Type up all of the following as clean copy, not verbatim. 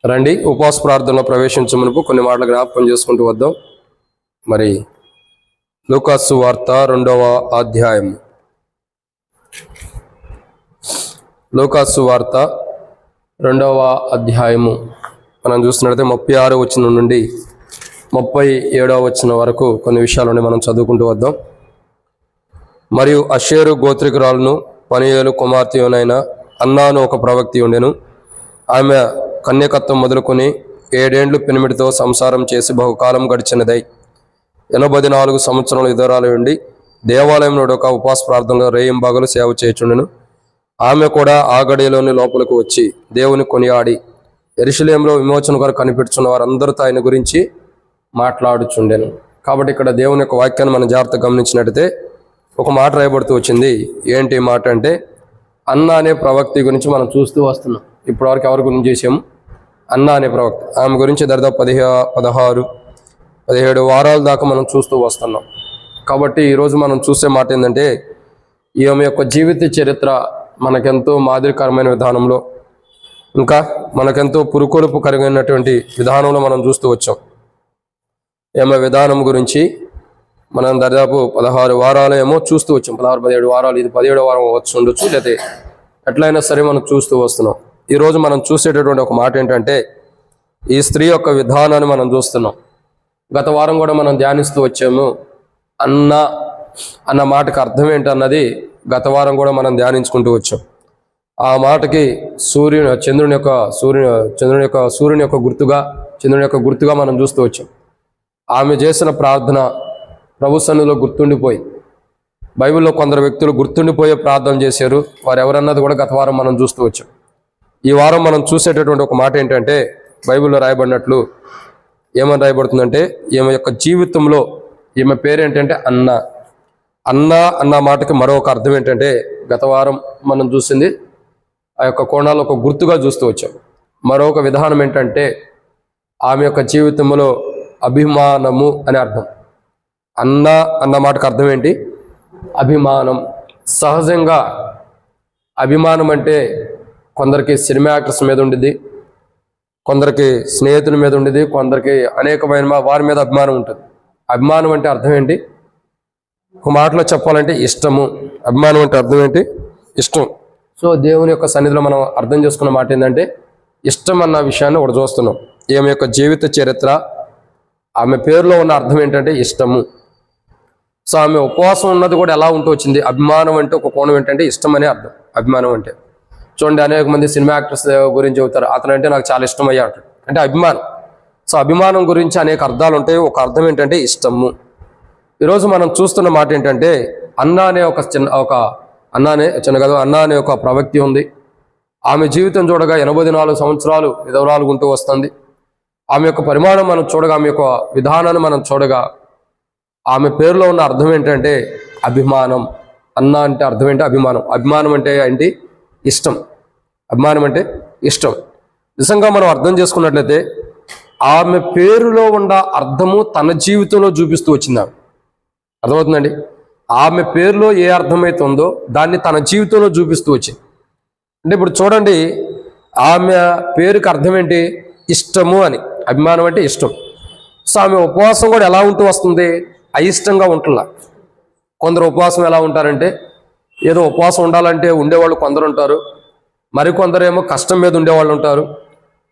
రండి, ఉపవాస ప్రార్థనలో ప్రవేశించే మునుపు కొన్ని మాటలు జ్ఞాపకం చేసుకుంటూ వద్దాం. మరి లూకాసు వార్త 2వ అధ్యాయం. లూకాసు వార్త 2వ అధ్యాయము మనం చూస్తున్నట్లయితే 36వ వచనం నుండి 37వ వచనం వరకు కొన్ని విషయాలని మనం చదువుకుంటూ వద్దాం. మరియు అషేరు గోత్రికురాలను పనియేలు కుమార్తెయునైన అన్నాను ఒక ప్రవక్తి ఉండెను. ఆమె కన్యకత్వం మొదలుకొని 7 ఏండ్లు పెనిమిటితో సంసారం చేసి బహుకాలం గడిచినదై 84 సంవత్సరాలు విధురాలు ఉండి దేవాలయంలో ఒక ఉపవాస ప్రార్థనలో రేయింబాగలు సేవ చేయుచుండెను. ఆమె కూడా ఆ గడియలోని లోపలికి వచ్చి దేవుని కొనియాడి యెరూషలేములో విమోచన కొరకు కనిపెట్టుచున్న వారందరితో ఆయన గురించి మాట్లాడుచుండెను. కాబట్టి ఇక్కడ దేవుని యొక్క వాక్యాన్ని మనం జాగ్రత్తగా గమనించినట్టయితే ఒక మాట రాయబడుతూ వచ్చింది. ఏంటి మాట అంటే, అన్న అనే ప్రవక్తి గురించి మనం చూస్తూ వస్తున్నాం. ఇప్పటివరకు ఎవరి గురించి చేసాము? అన్న అనే ప్రవక్త. ఆమె గురించి దాదాపు 17 వారాల దాకా మనం చూస్తూ వస్తున్నాం. కాబట్టి ఈరోజు మనం చూసే మాట ఏంటంటే, ఈమె యొక్క జీవిత చరిత్ర మనకెంతో మాదిరికరమైన విధానంలో, ఇంకా మనకెంతో పురుకొలుపు కలిగినటువంటి విధానంలో మనం చూస్తూ వచ్చాం. ఈమె విధానం గురించి మనం దాదాపు 16 వారాలు ఏమో చూస్తూ వచ్చాం. 16-17 వారాలు, ఇది 17వ వారం వచ్చి ఉండొచ్చు, లేకపోతే ఎట్లయినా సరే మనం చూస్తూ వస్తున్నాం. ఈరోజు మనం చూసేటటువంటి ఒక మాట ఏంటంటే, ఈ స్త్రీ యొక్క విధానాన్ని మనం చూస్తున్నాం. గత వారం కూడా మనం ధ్యానిస్తూ వచ్చాము. అన్న మాటకి అర్థం ఏంటన్నది గత వారం కూడా మనం ధ్యానించుకుంటూ వచ్చాం. ఆ మాటకి చంద్రుని యొక్క గుర్తుగా మనం చూస్తూ వచ్చాం. ఆమె చేసిన ప్రార్థన ప్రభు సన్నిధిలో గుర్తుండిపోయి, బైబిల్లో కొందరు వ్యక్తులు గుర్తుండిపోయే ప్రార్థన చేశారు. వారు ఎవరన్నది కూడా గత వారం మనం చూస్తూ వచ్చాం. ఈ వారం మనం చూసేటటువంటి ఒక మాట ఏంటంటే, బైబిల్లో రాయబడినట్లు ఏమని రాయబడుతుందంటే, ఈమె యొక్క జీవితంలో ఈమె పేరు ఏంటంటే అన్న అన్న మాటకి మరొక అర్థం ఏంటంటే, గత వారం మనం చూసింది ఆ యొక్క కోణాలు ఒక గుర్తుగా చూస్తూ వచ్చాం. మరొక విధానం ఏంటంటే, ఆమె యొక్క జీవితంలో అభిమానము అనే అర్థం. అన్న మాటకు అర్థం ఏంటి? అభిమానం. సహజంగా అభిమానం అంటే కొందరికి సినిమా యాక్టర్స్ మీద ఉండేది, కొందరికి స్నేహితుల మీద ఉండేది, కొందరికి అనేకమైన వారి మీద అభిమానం ఉంటుంది. అభిమానం అంటే అర్థం ఏంటి? ఒక మాటలో చెప్పాలంటే ఇష్టము. అభిమానం అంటే అర్థం ఏంటి? ఇష్టం. సో దేవుని యొక్క సన్నిధిలో మనం అర్థం చేసుకున్న మాట ఏంటంటే, ఇష్టం అన్న విషయాన్ని ఒకటి చూస్తున్నాం. ఈమె యొక్క జీవిత చరిత్ర, ఆమె పేరులో ఉన్న అర్థం ఏంటంటే ఇష్టము. సో ఆమె ఉపవాసం ఉన్నది కూడా ఎలా ఉంటూ వచ్చింది? అభిమానం అంటే ఒక కోణం ఏంటంటే ఇష్టం అనే అర్థం. అభిమానం అంటే చూడండి, అనేక మంది సినిమా యాక్టర్స్ గురించి చెబుతారు, అతనంటే నాకు చాలా ఇష్టం అయ్యా అంటాడు, అంటే అభిమానం. సో అభిమానం గురించి అనేక అర్థాలు ఉంటాయి. ఒక అర్థం ఏంటంటే ఇష్టము. ఈరోజు మనం చూస్తున్న మాట ఏంటంటే, అన్న అనే ఒక ప్రవక్తి ఉంది. ఆమె జీవితం చూడగా 84 సంవత్సరాలు విధవరాలు ఉంటూ వస్తుంది. ఆమె యొక్క పరిమాణం మనం చూడగా, ఆమె యొక్క విధానాన్ని మనం చూడగా, ఆమె పేరులో ఉన్న అర్థం ఏంటంటే అభిమానం. అన్న అంటే అర్థం ఏంటి? అభిమానం. అభిమానం అంటే ఏంటి? ఇష్టం. అభిమానం అంటే ఇష్టం. నిజంగా మనం అర్థం చేసుకున్నట్లయితే, ఆమె పేరులో ఉన్న అర్థము తన జీవితంలో చూపిస్తూ వచ్చింది. అర్థమవుతుందండి? ఆమె పేరులో ఏ అర్థమైతుందో దాన్ని తన జీవితంలో చూపిస్తూ వచ్చింది. అంటే ఇప్పుడు చూడండి, ఆమె పేరుకి అర్థం ఏంటి? ఇష్టము అని. అభిమానం అంటే ఇష్టం. సో ఆమె ఉపవాసం కూడా ఎలా ఉంటూ వస్తుంది? అయిష్టంగా ఉంటుందా. కొందరు ఉపవాసం ఎలా ఉంటారంటే, ఏదో ఉపవాసం ఉండాలంటే ఉండేవాళ్ళు కొందరు ఉంటారు, మరికొందరేమో కష్టం మీద ఉండేవాళ్ళు ఉంటారు,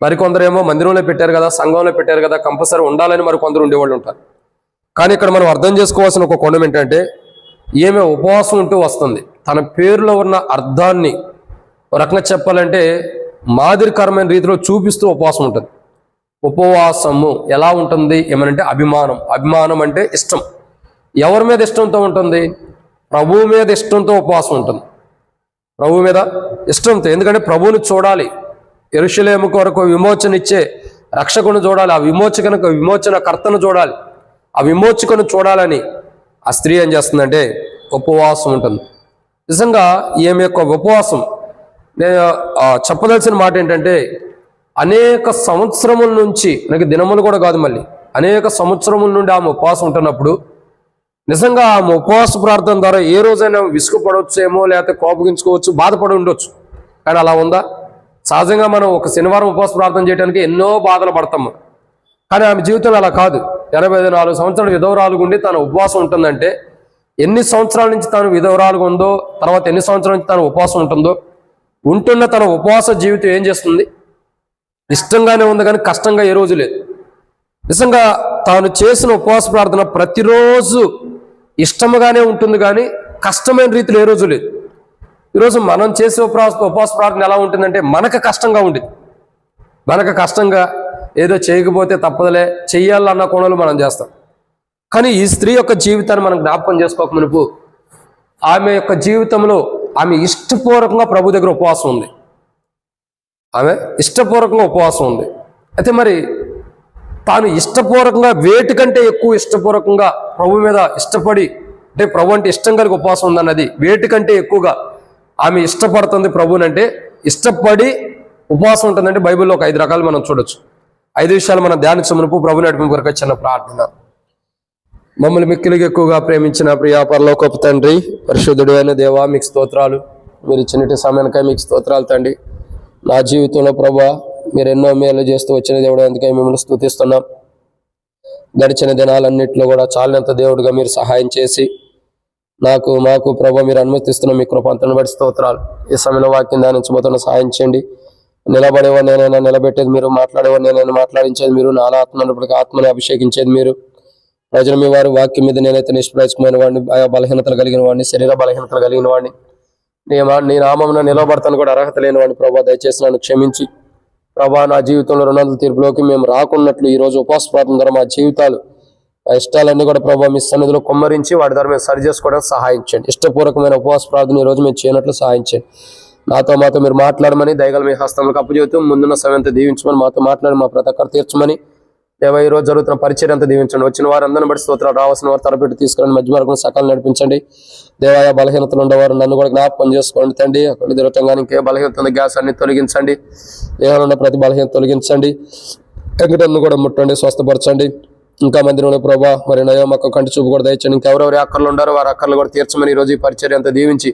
మరికొందరేమో మందిరంలో పెట్టారు కదా, సంఘంలో పెట్టారు కదా, కంపల్సరీ ఉండాలని మరికొందరు ఉండేవాళ్ళు ఉంటారు. కానీ ఇక్కడ మనం అర్థం చేసుకోవాల్సిన ఒక కోణం ఏంటంటే, ఈమె ఉపవాసం ఉంటూ వస్తుంది. తన పేరులో ఉన్న అర్థాన్ని ఒక రకంగా చెప్పాలంటే మాదిరికరమైన రీతిలో చూపిస్తూ ఉపవాసం ఉంటుంది. ఉపవాసము ఎలా ఉంటుంది ఏమనంటే అభిమానం. అభిమానం అంటే ఇష్టం. ఎవరి మీద ఇష్టంతో ఉంటుంది? ప్రభువు మీద ఇష్టంతో ఉపవాసం ఉంటుంది. ప్రభువు మీద ఇష్టంతో. ఎందుకంటే ప్రభువుని చూడాలి, యెరూషలేము కొరకు విమోచన ఇచ్చే రక్షకుని చూడాలి, ఆ విమోచన కర్తను చూడాలి, ఆ విమోచకుని చూడాలని ఆ స్త్రీ ఏం చేస్తుందంటే ఉపవాసం ఉంటుంది. నిజంగా ఈమె యొక్క ఉపవాసం, నేను చెప్పదలసిన మాట ఏంటంటే, అనేక సంవత్సరముల నుంచి, నాకు దినములు కూడా కాదు, మళ్ళీ అనేక సంవత్సరముల నుండి ఆమె ఉపవాసం ఉంటున్నప్పుడు, నిజంగా ఆమె ఉపవాస ప్రార్థన ద్వారా ఏ రోజైనా విసుగుపడవచ్చేమో, లేకపోతే కోపగించుకోవచ్చు, బాధపడి ఉండొచ్చు. కానీ అలా ఉందా? సహజంగా మనం ఒక శనివారం ఉపవాస ప్రార్థన చేయడానికి ఎన్నో బాధలు పడతాము. కానీ ఆమె జీవితంలో అలా కాదు. 84 సంవత్సరాలు విధవరాలుగా ఉండి తను ఉపవాసం ఉంటుందంటే ఎన్ని సంవత్సరాల నుంచి తాను విధవరాలుగా ఉందో, తర్వాత ఎన్ని సంవత్సరాల నుంచి తాను ఉపవాసం ఉంటుందో, ఉంటున్న తన ఉపవాస జీవితం ఏం చేస్తుంది? ఇష్టంగానే ఉంది కానీ కష్టంగా ఏ రోజు లేదు. నిజంగా తాను చేసిన ఉపవాస ప్రార్థన ప్రతిరోజు ఇష్టముగానే ఉంటుంది కానీ కష్టమైన రీతిలో ఏ రోజు లేదు. ఈరోజు మనం చేసే ఉపవాస ప్రార్థన ఎలా ఉంటుందంటే మనకు కష్టంగా ఉండేది. మనకు కష్టంగా ఏదో చేయకపోతే తప్పదులే, చెయ్యాలన్న కోణంలో మనం చేస్తాం. కానీ ఈ స్త్రీ యొక్క జీవితాన్ని మనం జ్ఞాపకం చేసుకోక మునుపు ఆమె యొక్క జీవితంలో ఆమె ఇష్టపూర్వకంగా ప్రభు దగ్గర ఉపవాసం ఉంది. ఆమె ఇష్టపూర్వకంగా ఉపవాసం ఉంది. అయితే మరి తాను ఇష్టపూర్వకంగా వేటి కంటే ఎక్కువ ఇష్టపూర్వకంగా ప్రభు మీద ఇష్టపడి, అంటే ప్రభు అంటే ఇష్టం కలిగి ఉపవాసం ఉందన్నది వేటి కంటే ఎక్కువగా ఆమె ఇష్టపడుతుంది ప్రభుని అంటే ఇష్టపడి ఉపవాసం ఉంటుందంటే బైబిల్లో ఒక 5 రకాలు మనం చూడొచ్చు. 5 విషయాలు మనం ధ్యానించే మునుపు ప్రభు నడిపి కొరకు చిన్న ప్రార్థన. మమ్మల్ని మిక్కిలిగా ఎక్కువగా ప్రేమించిన ప్రియా పరలోకపు తండ్రి, పరిశుద్ధుడు అయిన దేవా, మీకు స్తోత్రాలు. మీరు ఇచ్చినటి సమయానికై మీకు స్తోత్రాలు తండ్రి. నా జీవితంలో ప్రభా మీరు ఎన్నో మేలు చేస్తూ వచ్చిన దేవుడు, అందుకై మిమ్మల్ని స్తుతిస్తున్నాం. గడిచిన దినాలన్నింటిలో కూడా చాలినంత దేవుడిగా మీరు సహాయం చేసి మాకు ప్రభా మీరు అనుమతిస్తున్న మీ కృపంతను బట్టి స్తోత్రాలు. ఈ సమయంలో వాక్యం ధ్యానించబోతున్న సహాయం చేయండి. నిలబడేవాడు నేనైనా నిలబెట్టేది మీరు, మాట్లాడేవాడు నేనైనా మాట్లాడించేది మీరు, నాలా ఆత్మనప్పటికీ ఆత్మని అభిషేకించేది మీరు. ప్రజలు మీ వారి వాక్యం మీద నేనైతే నిష్ప్రయోజకమైన వాడిని, ఆయా బలహీనతలు కలిగిన వాడిని, శరీర బలహీనతలు కలిగిన వాడిని, నీ నామమున నిలబడతాను కూడా అర్హత లేని వాడిని ప్రభా, దయచేసి నన్ను క్షమించి ప్రభా నా జీవితంలో 200 తీర్పులోకి మేము రాకున్నట్లు ఈరోజు ఉపవాస ప్రార్థన ద్వారా మా జీవితాలు, ఆ ఇష్టాలన్నీ కూడా ప్రభా మీ సన్నిధిలో కుమ్మరించి వాటి ద్వారా మేము సరి చేసుకోవడానికి సహాయించండి. ఇష్టపూర్వకమైన ఉపవాస ప్రార్థన ఈరోజు మేము చేయనట్లు సహాయించండి. మాతో మీరు మాట్లాడమని, దయగల మీ హస్తంలో అప్పచెబుతూ ముందున్న సమయంతో దీవించమని, మాతో మాట్లాడి మా ప్రతి ఒక్కరు తీర్చమని, దేవ ఈ రోజు జరుగుతున్న పరిచయం అంతా దీవించండి. వచ్చిన వారందరిని బట్టి స్తోత్రాలు, రావాల్సిన వారు తరపెట్టి తీసుకురండి, మధ్య మార్గం సకాలం నడిపించండి. దేవాయ బలహీనతలు ఉండేవారు నన్ను కూడా జ్ఞాపకం చేసుకోండి తండ్రి. అక్కడ తిరుగుతంగా ఇంకే బలహీనత ఉంది, గ్యాస్ అన్ని తొలగించండి. దేహంలో ఉన్న ప్రతి బలహీనత తొలగించండి. ఎంగిటన్ను కూడా ముట్టండి, స్వస్థపరచండి. ఇంకా మందిరంలో ప్రభా మరి నయోమక్క కంటి చూపు కూడా దయచండి. ఇంకెవరెవరి అక్కర్లు ఉండారో వారి అక్కర్లు కూడా తీర్చమని ఈరోజు ఈ పరిచర్య అంతా దీవించి,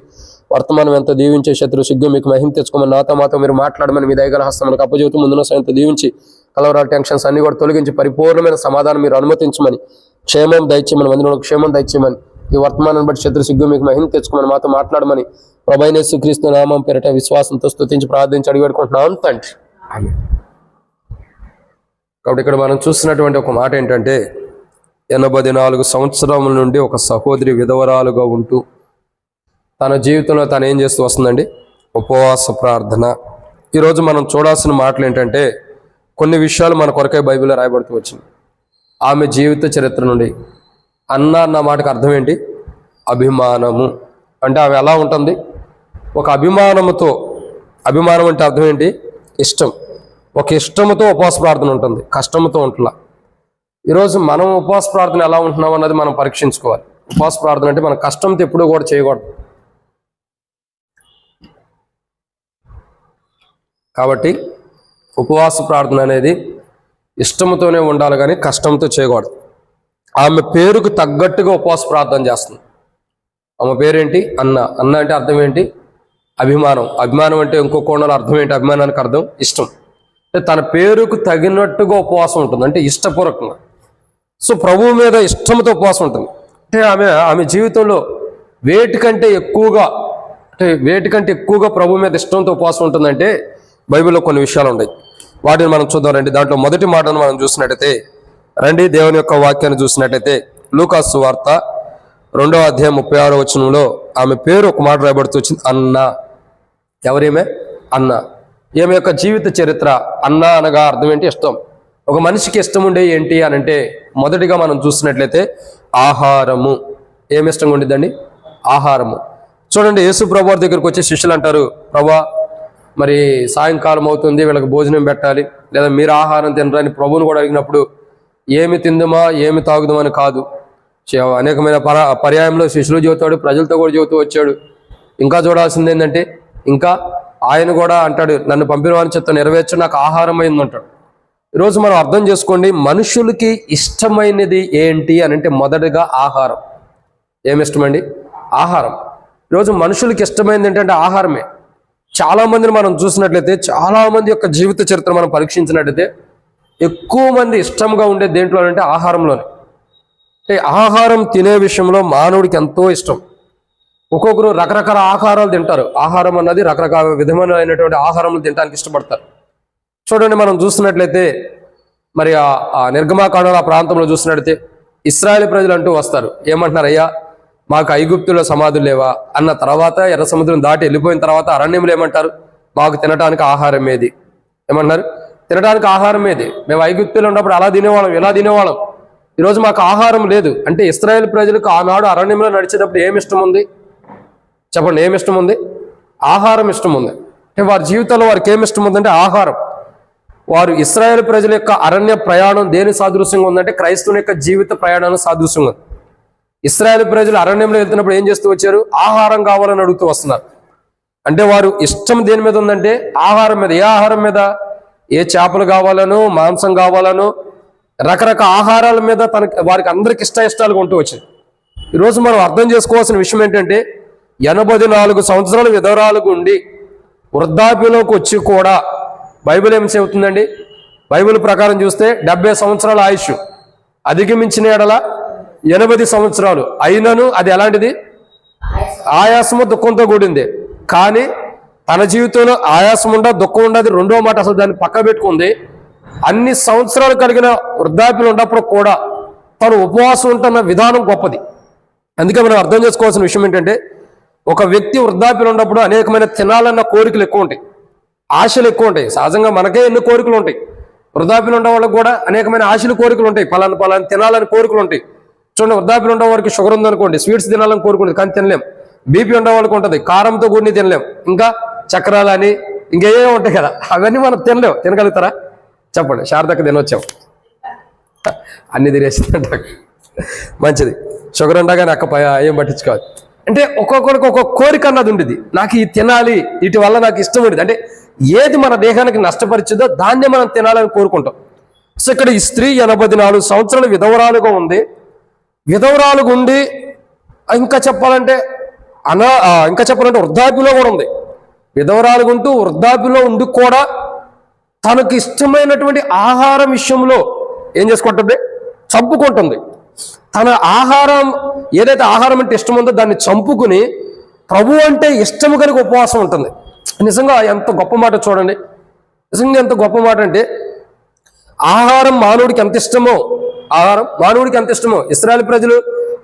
వర్తమానం ఎంత దీవించే శత్రు సిగ్గు మీకు మహిమ తెచ్చుకోమని, మాతో మీరు మాట్లాడమని మీ దయగల హస్తములకు అప్పచెబుతూ ముందున్న సమయంతో దీవించి, కలవరాల టెన్షన్స్ అన్ని కూడా తొలగించి పరిపూర్ణమైన సమాధానం మీరు అనుమతించమని, క్షేమం దయచేయమని, మందిరంలో క్షేమం దయచేయమని, ఈ వర్తమానాన్ని బట్టి శత్రు సిగ్గు మీకు మహిమ తెచ్చుకోమని మాతో మాట్లాడమని ప్రభువైన యేసుక్రీస్తు నామం పేరిట విశ్వాసంతో స్తుతించి ప్రార్థించి అడిగి పెట్టుకుంటున్నాం తండ్రి. ఆమేన్. కాబట్టి ఇక్కడ మనం చూస్తున్నటువంటి ఒక మాట ఏంటంటే, 84 సంవత్సరముల నుండి ఒక సహోదరి విధవరాలుగా ఉంటూ తన జీవితంలో తను ఏం చేస్తూ వస్తుందండి? ఉపవాస ప్రార్థన. ఈరోజు మనం చూడాల్సిన మాటలు ఏంటంటే, కొన్ని విషయాలు మన కొరకే బైబిల్లో రాయబడుతూ వచ్చింది. ఆమె జీవిత చరిత్ర నుండి అన్న మాటకు అర్థం ఏంటి? అభిమానము. అంటే ఆమె ఎలా ఉంటుంది? ఒక అభిమానముతో, అభిమానం అంటే అర్థం ఏంటి? ఇష్టం. ఒక ఇష్టముతో ఉపవాస ప్రార్థన ఉంటుంది, కష్టముతో ఉంటులా. ఈరోజు మనం ఉపవాస ప్రార్థన ఎలా ఉంటున్నాం అన్నది మనం పరీక్షించుకోవాలి. ఉపవాస ప్రార్థన అంటే మన కష్టంతో ఎప్పుడూ కూడా చేయకూడదు. కాబట్టి ఉపవాస ప్రార్థన అనేది ఇష్టంతోనే ఉండాలి కానీ కష్టంతో చేయకూడదు. ఆమె పేరుకు తగ్గట్టుగా ఉపవాస ప్రార్థన చేస్తుంది. ఆమె పేరేంటి? అన్న. అన్న అంటే అర్థం ఏంటి? అభిమానం. అభిమానం అంటే ఇంకో కోణంలో అర్థం ఏంటి? అభిమానానికి అర్థం ఇష్టం. అంటే తన పేరుకు తగినట్టుగా ఉపవాసం ఉంటుంది, అంటే ఇష్టపూర్వకంగా. సో ప్రభువు మీద ఇష్టంతో ఉపవాసం ఉంటుంది. అంటే ఆమె జీవితంలో వేటికంటే ఎక్కువగా ప్రభువు మీద ఇష్టంతో ఉపవాసం ఉంటుందంటే బైబిల్లో కొన్ని విషయాలు ఉన్నాయి. వాటిని మనం చూద్దాం రండి. దాంట్లో మొదటి మాటను మనం చూసినట్టయితే రండి, దేవుని యొక్క వాక్యాన్ని చూసినట్టయితే లూకా సువార్త 2వ అధ్యాయం 36వ వచనంలో ఆమె పేరు ఒక మాట రాయబడుతూ వచ్చింది, అన్న. ఎవరేమే? అన్న. ఈమె యొక్క జీవిత చరిత్ర. అన్న అనగా అర్థం ఏంటి? ఇష్టం. ఒక మనిషికి ఇష్టం ఉండే ఏంటి అని అంటే మొదటిగా మనం చూసినట్లయితే ఆహారము. ఏమి ఇష్టంగా ఉండిద్దండి? ఆహారము. చూడండి, యేసు ప్రభు దగ్గరికి వచ్చే శిష్యులు అంటారు, ప్రభా మరి సాయంకాలం అవుతుంది, వీళ్ళకి భోజనం పెట్టాలి, లేదా మీరు ఆహారం తినరని ప్రభువుని కూడా అడిగినప్పుడు ఏమి తిందుమా ఏమి తాగుదామని కాదు, అనేకమైన పర్యాయంలో శిష్యులు చెబుతాడు, ప్రజలతో కూడా చెబుతూ వచ్చాడు. ఇంకా చూడాల్సింది ఏంటంటే, ఇంకా ఆయన కూడా అంటాడు, నన్ను పంపిన వాని చెత్త నెరవేర్చు, నాకు ఆహారం అయింది అంటాడు. ఈరోజు మనం అర్థం చేసుకోండి, మనుషులకి ఇష్టమైనది ఏంటి అని అంటే మొదటిగా ఆహారం. ఏమి ఇష్టమండి? ఆహారం. ఈరోజు మనుషులకి ఇష్టమైనది ఏంటంటే ఆహారమే. చాలా మందిని మనం చూసినట్లయితే, చాలా మంది యొక్క జీవిత చరిత్ర మనం పరీక్షించినట్లయితే ఎక్కువ మంది ఇష్టంగా ఉండే దేంట్లో అంటే ఆహారంలోనే. అంటే ఆహారం తినే విషయంలో మానవుడికి ఎంతో ఇష్టం. ఒక్కొక్కరు రకరకాల ఆహారాలు తింటారు. ఆహారం అన్నది రకరకాల విధమైనటువంటి ఆహారం తినడానికి ఇష్టపడతారు. చూడండి, మనం చూసినట్లయితే మరి ఆ నిర్గమాకాండలో ఆ ప్రాంతంలో చూసినట్లయితే ఇశ్రాయేలు ప్రజలు అంటూ వస్తారు. ఏమంటున్నారు? అయ్యా, మాకు ఐగుప్తులో సమాధులు లేవా అన్న తర్వాత, ఎర్ర సముద్రం దాటి వెళ్ళిపోయిన తర్వాత అరణ్యంలో ఏమంటారు? మాకు తినడానికి ఆహారం ఏది? ఏమంటున్నారు? తినడానికి ఆహారం ఏది? మేము ఐగుప్తులో ఉన్నప్పుడు అలా తినేవాళ్ళం, ఇలా తినేవాళ్ళం, ఈరోజు మాకు ఆహారం లేదు. అంటే ఇశ్రాయేలు ప్రజలకు ఆనాడు అరణ్యంలో నడిచేటప్పుడు ఏమి ఇష్టం ఉంది చెప్పండి? ఏమి ఇష్టం ఉంది? ఆహారం ఇష్టం ఉంది. అంటే వారి జీవితంలో వారికి ఏమి ఇష్టం ఉందంటే ఆహారం. వారు ఇశ్రాయేలు ప్రజల యొక్క అరణ్య ప్రయాణం దేని సాదృశ్యంగా ఉందంటే క్రైస్తవుని యొక్క జీవిత ప్రయాణాన్ని సాదృశ్యంగా ఉంది. ఇశ్రాయేలు ప్రజలు అరణ్యంలో వెళ్తున్నప్పుడు ఏం చేస్తూ వచ్చారు? ఆహారం కావాలని అడుగుతూ వస్తున్నారు. అంటే వారు ఇష్టం దేని మీద ఉందంటే ఆహారం మీద. ఏ ఆహారం మీద? ఏ చేపలు కావాలనో, మాంసం కావాలనో, రకరకాల ఆహారాల మీద వారికి అందరికి ఇష్టాలుగా ఉంటూ వచ్చాయి. ఈరోజు మనం అర్థం చేసుకోవాల్సిన విషయం ఏంటంటే 84 సంవత్సరాలు విధవరాలుగా ఉండి వృద్ధాప్యంలోకి వచ్చి కూడా బైబిల్ ఏం చెబుతుందండి? బైబిల్ ప్రకారం చూస్తే 70 సంవత్సరాల ఆయుష్, అధిగమించిన ఎడల 80 సంవత్సరాలు అయినను అది ఎలాంటిది? ఆయాసము దుఃఖంతో కూడింది. కానీ తన జీవితంలో ఆయాసం ఉండ, దుఃఖం ఉండదు. రెండో మాట అసలు దాన్ని పక్క పెట్టుకుంది. అన్ని సంవత్సరాలు కలిగిన వృద్ధాప్యం ఉన్నప్పుడు కూడా తను ఉపవాసం ఉంటున్న విధానం గొప్పది. అందుకే మనం అర్థం చేసుకోవాల్సిన విషయం ఏంటంటే, ఒక వ్యక్తి వృద్ధాప్యం ఉన్నప్పుడు అనేకమైన తినాలన్న కోరికలు ఎక్కువ ఉంటాయి, ఆశలు ఎక్కువ ఉంటాయి. సహజంగా మనకే ఎన్ని కోరికలు ఉంటాయి. వృద్ధాప్యం ఉండే వాళ్ళకి కూడా అనేకమైన ఆశలు, కోరికలు ఉంటాయి. పలానా తినాలని కోరికలు ఉంటాయి. చూడండి, వృద్ధాప్యం ఉండే వారికి షుగర్ ఉందనుకోండి, స్వీట్స్ తినాలని కోరుకుంటుంది, కానీ తినలేం. బీపీ ఉండే వాళ్ళకి ఉంటుంది, కారంతో కూడిని తినలేం. ఇంకా చక్రాలు అని ఇంకేవో ఉంటాయి కదా, అవన్నీ మనం తినలేం. తినగలుగుతారా చెప్పండి? శారదక్క తినొచ్చాం, అన్ని తినేసిందంట. మంచిది. షుగర్ ఉండగానే అక్క ఏం పట్టించుకోవాలి. అంటే ఒక్కొక్కరికి ఒక్కొక్క కోరిక అన్నది ఉండేది. నాకు ఇది తినాలి, వీటి వల్ల నాకు ఇష్టం ఉండేది. అంటే ఏది మన దేహానికి నష్టపరిచిందో దాన్నే మనం తినాలని కోరుకుంటాం. సో ఇక్కడ ఈ స్త్రీ 84 సంవత్సరాలు విధవరాలుగా ఉంది. విధవరాలుగా ఉండి ఇంకా చెప్పాలంటే వృద్ధాప్యంలో కూడా ఉంది. విధవరాలుగా ఉంటూ వృద్ధాప్యంలో ఉండి కూడా తనకు ఇష్టమైనటువంటి ఆహారం విషయంలో ఏం చేసుకుంటుంది? చంపుకుంటుంది. తన ఆహారం, ఏదైతే ఆహారం అంటే ఇష్టం ఉందో దాన్ని చంపుకుని ప్రభు అంటే ఇష్టము కనుక ఉపవాసం ఉంటుంది. నిజంగా ఎంత గొప్ప మాట చూడండి. నిజంగా ఎంత గొప్ప మాట అంటే, ఆహారం మానవుడికి ఎంత ఇష్టమో, ఇశ్రాయేలు ప్రజలు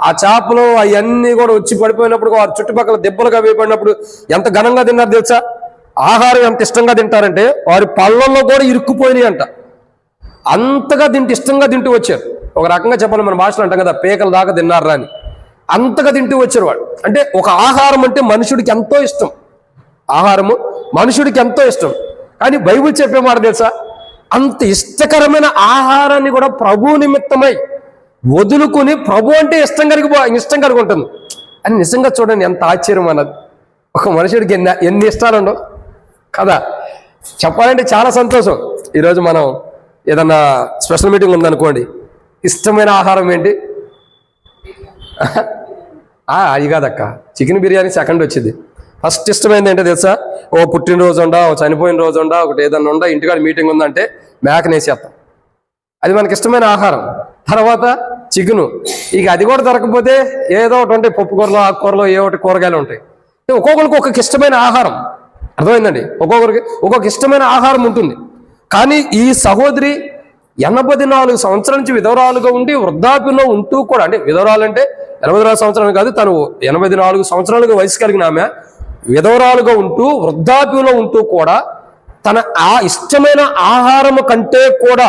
ఆ చేపలు అవన్నీ కూడా వచ్చి పడిపోయినప్పుడు, వారి చుట్టుపక్కల దెబ్బలుగా వేయబడినప్పుడు ఎంత ఘనంగా తిన్నారు తెలుసా? ఆహారం ఎంత ఇష్టంగా తింటారంటే వారి పళ్ళల్లో కూడా ఇరుక్కుపోయినాయి అంట. అంతగా ఇష్టంగా తింటూ వచ్చారు. ఒక రకంగా చెప్పాలి, మన భాషలో అంటాం కదా, పేకల దాకా తిన్నారా అని. అంతగా తింటూ వచ్చారు వాడు. అంటే ఒక ఆహారం అంటే మనుషుడికి ఎంతో ఇష్టం. ఆహారము మనుషుడికి ఎంతో ఇష్టం. కానీ బైబిల్ చెప్పే మాట తెలుసా? అంత ఇష్టకరమైన ఆహారాన్ని కూడా ప్రభు నిమిత్తమై వదులుకుని ప్రభు అంటే ఇష్టం కలిగి ఉంటుంది అని. నిజంగా చూడండి ఎంత ఆశ్చర్యం అన్నది. ఒక మనుషుడికి ఎన్ని ఇష్టాలు ఉండవు కదా. చెప్పాలంటే చాలా సంతోషం. ఈరోజు మనం ఏదన్నా స్పెషల్ మీటింగ్ ఉందనుకోండి, ఇష్టమైన ఆహారం ఏంటి? అది కాదక్క, చికెన్ బిర్యానీ సెకండ్ వచ్చింది. ఫస్ట్ ఇష్టమైంది ఏంటో తెలుసా? ఓ పుట్టినరోజు ఉండా, ఓ చనిపోయిన రోజు ఉండా, ఒకటి ఏదన్నా ఉండా, ఇంటికాడ మీటింగ్ ఉందంటే మేకనేసేస్తాం. అది మనకి ఇష్టమైన ఆహారం. తర్వాత చికెను. ఇక అది కూడా దొరకకపోతే ఏదో ఒకటి ఉంటాయి, పప్పు కూరలో, ఆకుకూరలో ఏ ఒకటి కూరగాయలు ఉంటాయి. ఒక్కొక్కరికి ఒక్కొక్క ఇష్టమైన ఆహారం. అర్థమైందండి? ఒక్కొక్కరికి ఒక్కొక్క ఇష్టమైన ఆహారం ఉంటుంది. కానీ ఈ సహోదరి 84 సంవత్సరాల నుంచి విధవరాలుగా ఉండి వృద్ధాప్యంలో ఉంటూ కూడా, అంటే విధవరాలంటే 84 సంవత్సరాలు కాదు, తను 84 సంవత్సరాలుగా వయసు కలిగిన ఆమె విధవరాలుగా ఉంటూ వృద్ధాప్యంలో ఉంటూ కూడా తన ఇష్టమైన ఆహారం కంటే కూడా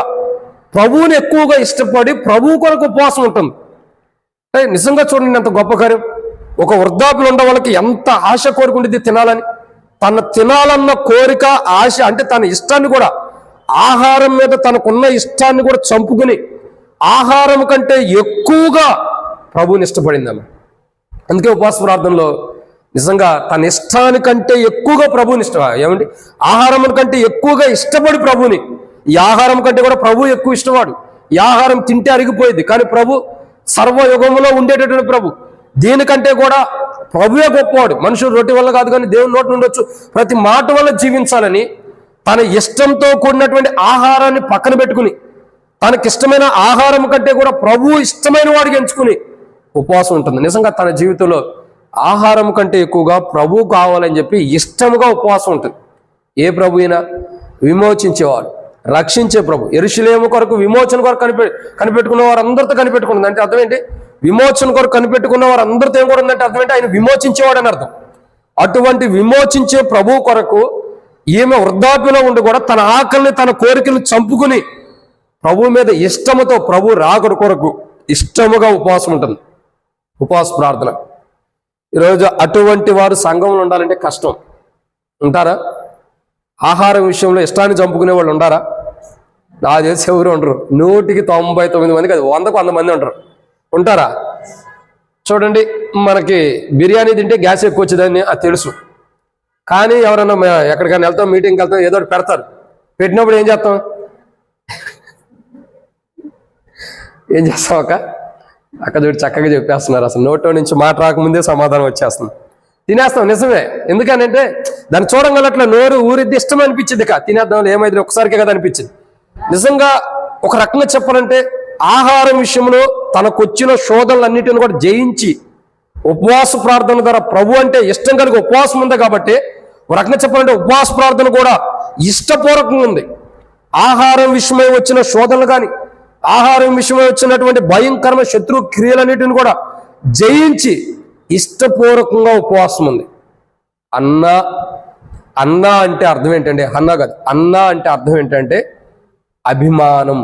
ప్రభువుని ఎక్కువగా ఇష్టపడి ప్రభు కొరకు ఉపవాసం ఉంటుంది. నిజంగా చూడండి ఎంత గొప్ప కార్యం. ఒక వృద్ధాప్యంలో ఉండే వాళ్ళకి ఎంత ఆశ కోరుకుంటుంది తినాలని. తన తినాలన్న కోరిక, ఆశ, అంటే తన ఇష్టాన్ని కూడా, ఆహారం మీద తనకున్న ఇష్టాన్ని కూడా చంపుకుని ఆహారం కంటే ఎక్కువగా ప్రభువుని ఇష్టపడింది ఆమె. అందుకే ఉపవాస ప్రార్థనలో నిజంగా తన ఇష్టానికంటే ఎక్కువగా ప్రభువుని ఏమండి, ఆహారం కంటే ఎక్కువగా ఇష్టపడి ప్రభువుని, ఈ ఆహారం కంటే కూడా ప్రభు ఎక్కువ ఇష్టవాడు. ఈ ఆహారం తింటే అరిగిపోయింది, కానీ ప్రభు సర్వయుగంలో ఉండేటటువంటి ప్రభు. దీనికంటే కూడా ప్రభువే గొప్పవాడు. మనుషులు రొట్టె వల్ల కాదు కానీ దేవుని నోటి నుండి వచ్చు ప్రతి మాట వల్ల జీవించాలని తన ఇష్టంతో కూడినటువంటి ఆహారాన్ని పక్కన పెట్టుకుని, తనకిష్టమైన ఆహారం కంటే కూడా ప్రభువు ఇష్టమైన వాడికి ఎంచుకుని ఉపవాసం ఉంటుంది. నిజంగా తన జీవితంలో ఆహారం కంటే ఎక్కువగా ప్రభువు కావాలని చెప్పి ఇష్టముగా ఉపవాసం ఉంటుంది. ఏ ప్రభు అయినా విమోచించేవాడు, రక్షించే ప్రభు. యెరూషలేము కొరకు విమోచన కొరకు కనిపెట్టుకున్న వారు అందరితో కనిపెట్టుకున్నది అంటే అర్థం ఏంటి? విమోచన కొరకు కనిపెట్టుకున్న వారు అందరితో ఏం కూడా ఉందంటే అర్థం ఏంటి? ఆయన విమోచించేవాడు అని అర్థం. అటువంటి విమోచించే ప్రభు కొరకు ఈమె వృద్ధాప్యలో ఉండి కూడా తన ఆకలిని, తన కోరికలను చంపుకుని ప్రభు మీద ఇష్టముతో, ప్రభు రాకడ కొరకు ఇష్టముగా ఉపవాసం ఉంటుంది. ఉపవాస ప్రార్థన. ఈరోజు అటువంటి వారు సంఘంలో ఉండాలంటే కష్టం. ఉంటారా? ఆహారం విషయంలో ఇష్టాన్ని చంపుకునే వాళ్ళు ఉండారా? నా చేసి ఎవరు ఉండరు. 199 మందికి, అది 100కు 100 మంది ఉంటారు. ఉంటారా? చూడండి, మనకి బిర్యానీ తింటే గ్యాస్ ఎక్కువ వచ్చేదని అది తెలుసు. కానీ ఎవరన్నా ఎక్కడికైనా వెళ్తాం, మీటింగ్కి వెళ్తాం, ఏదో ఒకటి పెడతారు. పెట్టినప్పుడు ఏం చేస్తాం? ఏం చేస్తాం? అక్క చూడు చక్కగా చెప్పేస్తున్నారు. అసలు నోట్లో నుంచి మాట రాకముందే సమాధానం వచ్చేస్తుంది. తినేస్తాం. నిజమే. ఎందుకనంటే దాన్ని చూడంగలట్లా నోరు ఊరిద్ది, ఇష్టం అనిపించింది. తినేద్దాం, ఏమైంది, ఒకసారికే కదా అనిపించింది. నిజంగా ఒక రకంగా చెప్పాలంటే ఆహారం విషయంలో తనకొచ్చిన శోధనలన్నిటిని కూడా జయించి ఉపవాస ప్రార్థన ద్వారా ప్రభు అంటే ఇష్టం కలిగి ఉపవాసం ఉంది కాబట్టి, ఒక రకంగా చెప్పాలంటే ఉపవాస ప్రార్థన కూడా ఇష్టపూర్వకంగా ఉంది. ఆహారం విషయమై వచ్చిన శోధనలు కానీ, ఆహారం విషయమై వచ్చినటువంటి భయంకరమైన శత్రు క్రియలన్నిటిని కూడా జయించి ఇష్టపూర్వకంగా ఉపవాసం ఉంది. అన్నా అంటే అర్థం ఏంటంటే, అన్నా కాదు, అన్నా అంటే అర్థం ఏంటంటే అభిమానం.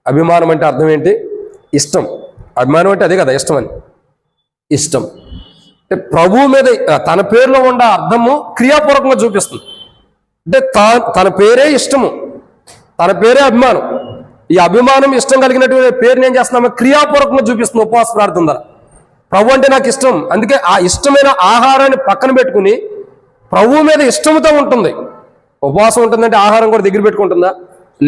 అభిమానం అంటే అర్థం ఏంటి? ఇష్టం. అభిమానం అంటే అదే కదా, ఇష్టం అని. ఇష్టం అంటే ప్రభు మీద తన పేరులో ఉన్న అర్థము క్రియాపూర్వకంగా చూపిస్తుంది. అంటే తన పేరే ఇష్టము, తన పేరే అభిమానం. ఈ అభిమానం, ఇష్టం కలిగినటువంటి పేరుని ఏం చేస్తున్నాము? క్రియాపూర్వకంగా చూపిస్తుంది ఉపవాస ప్రార్థన ద్వారా. ప్రభు అంటే నాకు ఇష్టం, అందుకే ఆ ఇష్టమైన ఆహారాన్ని పక్కన పెట్టుకుని ప్రభు మీద ఇష్టంతో ఉంటుంది. ఉపవాసం ఉంటుందంటే ఆహారం కూడా దగ్గర పెట్టుకుంటుందా?